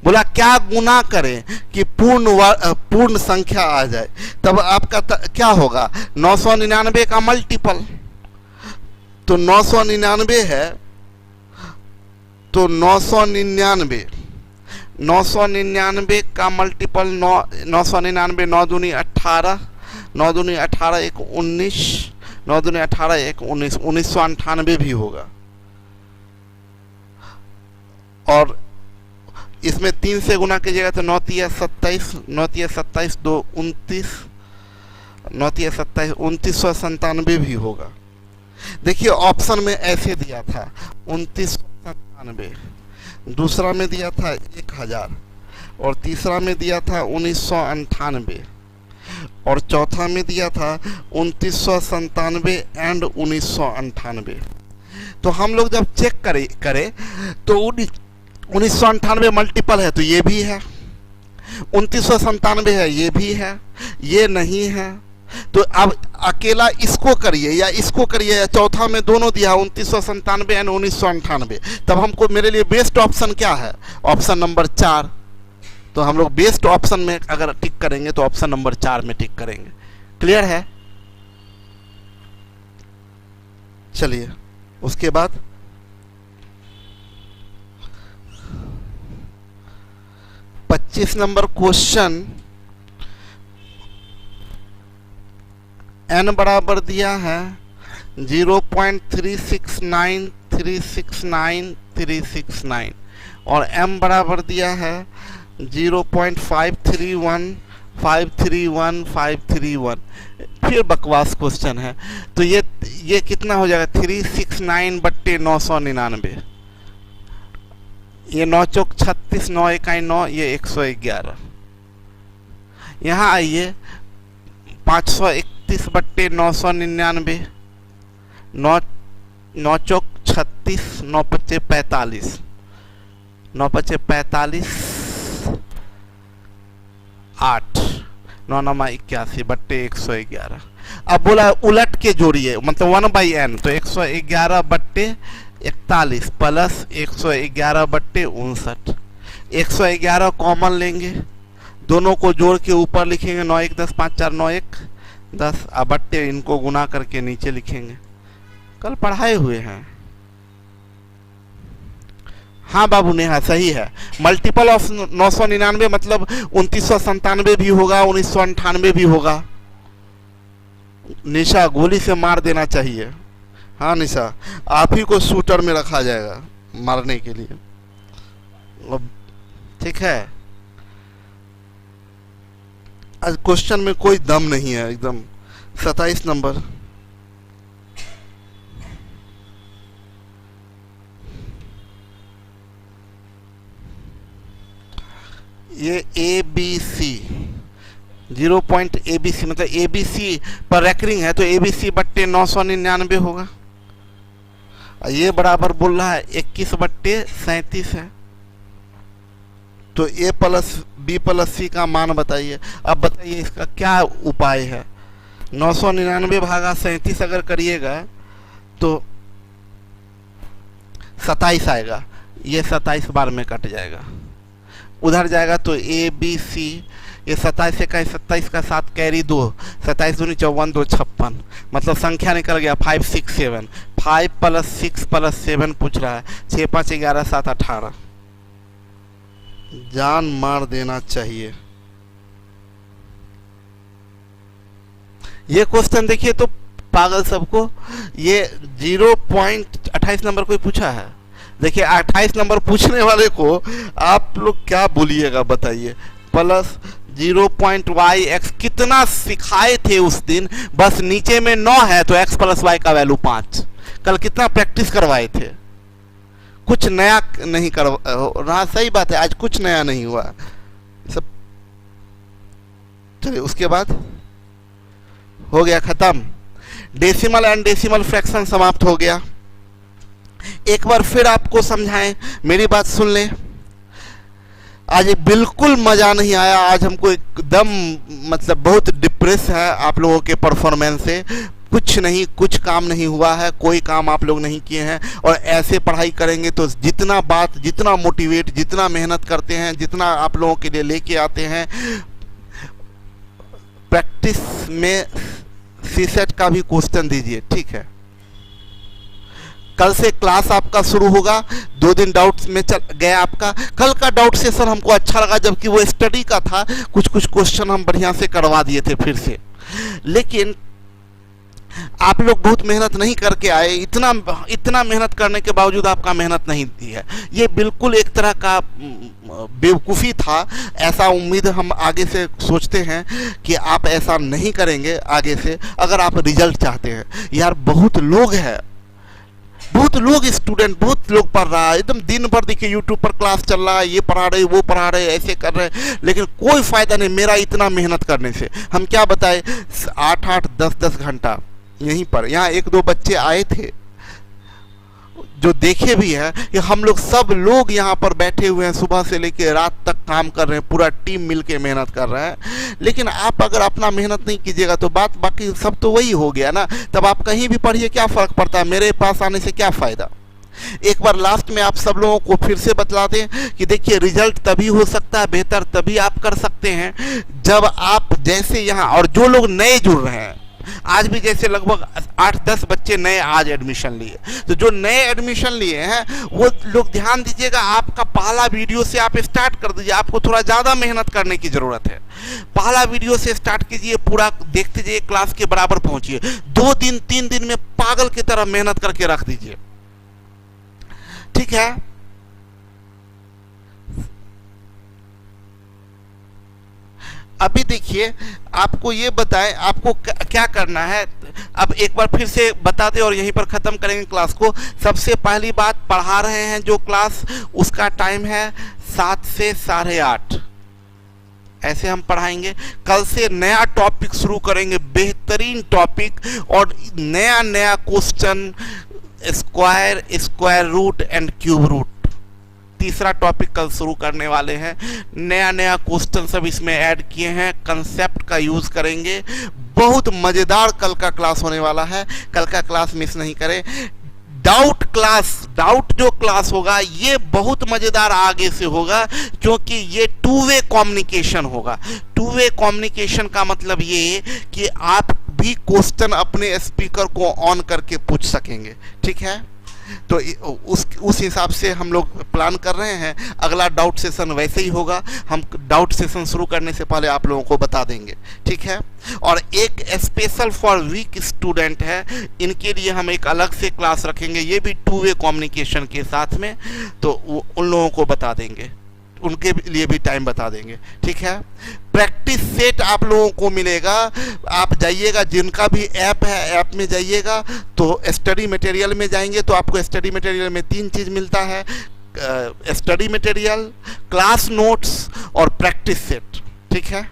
बोला क्या गुना करें कि पूर्ण संख्या आ जाए, तब आपका क्या होगा, 999 का मल्टीपल, तो 999 है, तो 999 का मल्टीपल 999, 9 दूनी 18, 9 दूनी 18, 1 19, 9 दूनी 18, 1 19, 1998 भी होगा। और इसमें 3 से गुना कीजिएगा तो 9 तिया 27, 9 तिया 27, 2 29, 9 तिया 27, 2997 भी होगा। देखिए ऑप्शन में ऐसे दिया था 2997, दूसरा में दिया था 1000, और तीसरा में दिया था 1998, और चौथा में दिया था 2997 एंड 1998। तो हम लोग जब चेक करें तो 1998 मल्टीपल है तो ये भी है, 2997 है ये भी है, ये नहीं है, तो अब अकेला इसको करिए या इसको करिए, या चौथा में दोनों दिया 2997 एंड 1998, तब हमको मेरे लिए बेस्ट ऑप्शन क्या है, ऑप्शन नंबर 4। तो हम लोग बेस्ट ऑप्शन में अगर टिक करेंगे तो ऑप्शन नंबर 4 में टिक करेंगे। क्लियर है? चलिए उसके बाद पच्चीस नंबर क्वेश्चन, n बराबर दिया है 0.369369 और m बराबर दिया है 0.531531 फिर बकवास क्वेश्चन है। तो ये कितना हो जाएगा, 369/999, ये 9 चौक 36, 9 इकाई 9, ये 111। यहाँ आइए 531/999, 9 चौक 36, 9 पच्चे 45, 9 पच्चे 45, 8, 9 नमा 81/111। अब बोला उलट के जोड़िए, मतलब 1/n, तो 111/41 प्लस 111/59, 111 कॉमन लेंगे, दोनों को जोड़ के ऊपर लिखेंगे, 9 1 10 5 4 9 1 10, अब बट्टे इनको गुना करके नीचे लिखेंगे, कल पढ़ाए हुए हैं। हाँ बाबू नेहा सही है, मल्टीपल ऑफ 999 मतलब 2997 भी होगा, 1998 भी होगा। निशा गोली से मार देना चाहिए। हाँ निशा, आप ही को शूटर में रखा जाएगा मारने के लिए, ठीक है। आज क्वेश्चन में कोई दम नहीं है एकदम। 27 नंबर, ये ABC 0.ABC मतलब ABC पर रैकरिंग है तो ABC/999 होगा। ये बराबर बोल रहा है 21/37 है, तो A plus B plus C का मान बताइए। अब बताइए इसका क्या उपाय है। 999 भागा 37 अगर करिएगा तो 27 आएगा, ये 27 बार में कट जाएगा, उधर जाएगा तो ABC, ये 27 से का 27 का 7 कैरी 2, 27 दूनी 54 2 56, मतलब संख्या निकल गया 5 6 7, 5 प्लस 6 प्लस 7 पूछ रहा है, 6 5 11 7 18। जान मार देना चाहिए। ये क्वेश्चन देखिए तो पागल सबको, ये 0.28 नंबर कोई पूछा है। देखिए 28 नंबर पूछने वाले को आप लोग क्या बोलिएगा बताइए। प्लस 0.yx कितना सिखाए थे उस दिन, बस नीचे में 9 है तो x प्लस y का वैल्यू 5। कल कितना प्रैक्टिस करवाए थे, कुछ नया नहीं कर रहा, सही बात है, आज कुछ नया नहीं हुआ सब। चलिए उसके बाद हो गया खत्म, डेसिमल एंड डेसिमल फ्रैक्शन समाप्त हो गया। एक बार फिर आपको समझाएं, मेरी बात सुन लें। आज बिल्कुल मजा नहीं आया, आज हमको एकदम मतलब बहुत डिप्रेस है आप लोगों के परफॉर्मेंस से। कुछ नहीं, कुछ काम नहीं हुआ है, कोई काम आप लोग नहीं किए हैं। और ऐसे पढ़ाई करेंगे तो जितना बात, जितना मोटिवेट, जितना मेहनत करते हैं, जितना आप लोगों के लिए लेके आते हैं, प्रैक्टिस में सीसेट का भी क्वेश्चन दीजिए, ठीक है। कल से क्लास आपका शुरू होगा, 2 दिन डाउट्स में चल गया आपका। कल का डाउट सेशन हमको अच्छा लगा, जबकि वो स्टडी का था, कुछ कुछ क्वेश्चन हम बढ़िया से करवा दिए थे फिर से। लेकिन आप लोग बहुत मेहनत नहीं करके आए, इतना मेहनत करने के बावजूद आपका मेहनत नहीं दी है, ये बिल्कुल एक तरह का बेवकूफ़ी था। ऐसा उम्मीद हम आगे से सोचते हैं कि आप ऐसा नहीं करेंगे आगे से, अगर आप रिजल्ट चाहते हैं। यार बहुत लोग हैं, बहुत लोग स्टूडेंट, बहुत लोग पढ़ रहा है, एकदम दिन भर देखिए यूट्यूब पर क्लास चल रहा है, ये पढ़ा रहे, वो पढ़ा रहे, ऐसे कर रहे, लेकिन कोई फ़ायदा नहीं मेरा इतना मेहनत करने से। हम क्या बताएं, 8-8, 10-10 घंटा यहीं पर। यहाँ 1-2 बच्चे आए थे जो देखे भी हैं कि हम लोग सब लोग यहाँ पर बैठे हुए हैं, सुबह से लेकर रात तक काम कर रहे हैं, पूरा टीम मिलके मेहनत कर रहा है। लेकिन आप अगर अपना मेहनत नहीं कीजिएगा तो बात बाकी सब तो वही हो गया ना। तब आप कहीं भी पढ़िए, क्या फ़र्क पड़ता है, मेरे पास आने से क्या फ़ायदा। एक बार लास्ट में आप सब लोगों को फिर से बतला दें कि देखिए रिजल्ट तभी हो सकता है, बेहतर तभी आप कर सकते हैं जब आप जैसे यहाँ, और जो लोग नए जुड़ रहे हैं, आज भी जैसे लगभग 8-10 बच्चे नए आज एडमिशन लिए, तो जो नए एडमिशन लिए हैं वो लोग ध्यान दीजिएगा, आपका पहला वीडियो से आप स्टार्ट कर दीजिए। आपको थोड़ा ज़्यादा मेहनत करने की ज़रूरत है। पहला वीडियो से स्टार्ट कीजिए, पूरा देखते जाइए, क्लास के बराबर पहुंचिए। 2 दिन 3 दिन में पागल की तरह मेहनत करके रख दीजिए, ठीक है। अभी देखिए आपको ये बताएं आपको क्या करना है। अब एक बार फिर से बता दें और यहीं पर ख़त्म करेंगे क्लास को। सबसे पहली बात, पढ़ा रहे हैं जो क्लास, उसका टाइम है 7 से 8:30, ऐसे हम पढ़ाएंगे। कल से नया टॉपिक शुरू करेंगे, बेहतरीन टॉपिक, और नया नया question, square, square root and cube root, तीसरा टॉपिक कल शुरू करने वाले हैं। नया नया क्वेश्चन सब इसमें ऐड किए हैं, कंसेप्ट का यूज करेंगे। बहुत मजेदार कल का क्लास होने वाला है, कल का क्लास मिस नहीं करें। डाउट क्लास, डाउट जो क्लास होगा ये बहुत मजेदार आगे से होगा, क्योंकि ये 2 वे कम्युनिकेशन होगा। 2 वे कम्युनिकेशन का मतलब ये कि आप भी क्वेश्चन अपने स्पीकर को ऑन करके पूछ सकेंगे, ठीक है। तो उस हिसाब से हम लोग प्लान कर रहे हैं। अगला डाउट सेशन वैसे ही होगा, हम डाउट सेशन शुरू करने से पहले आप लोगों को बता देंगे, ठीक है। और एक स्पेशल फॉर वीक स्टूडेंट है, इनके लिए हम एक अलग से क्लास रखेंगे, ये भी 2 वे कम्युनिकेशन के साथ में, तो उन लोगों को बता देंगे, उनके लिए भी टाइम बता देंगे, ठीक है। प्रैक्टिस सेट आप लोगों को मिलेगा, आप जाइएगा, जिनका भी ऐप है ऐप में जाइएगा, तो स्टडी मटेरियल में जाएंगे तो आपको स्टडी मटेरियल में 3 चीज़ मिलता है, स्टडी मटेरियल, क्लास नोट्स और प्रैक्टिस सेट, ठीक है।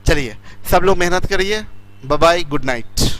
चलिए सब लोग मेहनत करिए, बाय बाय, गुड नाइट।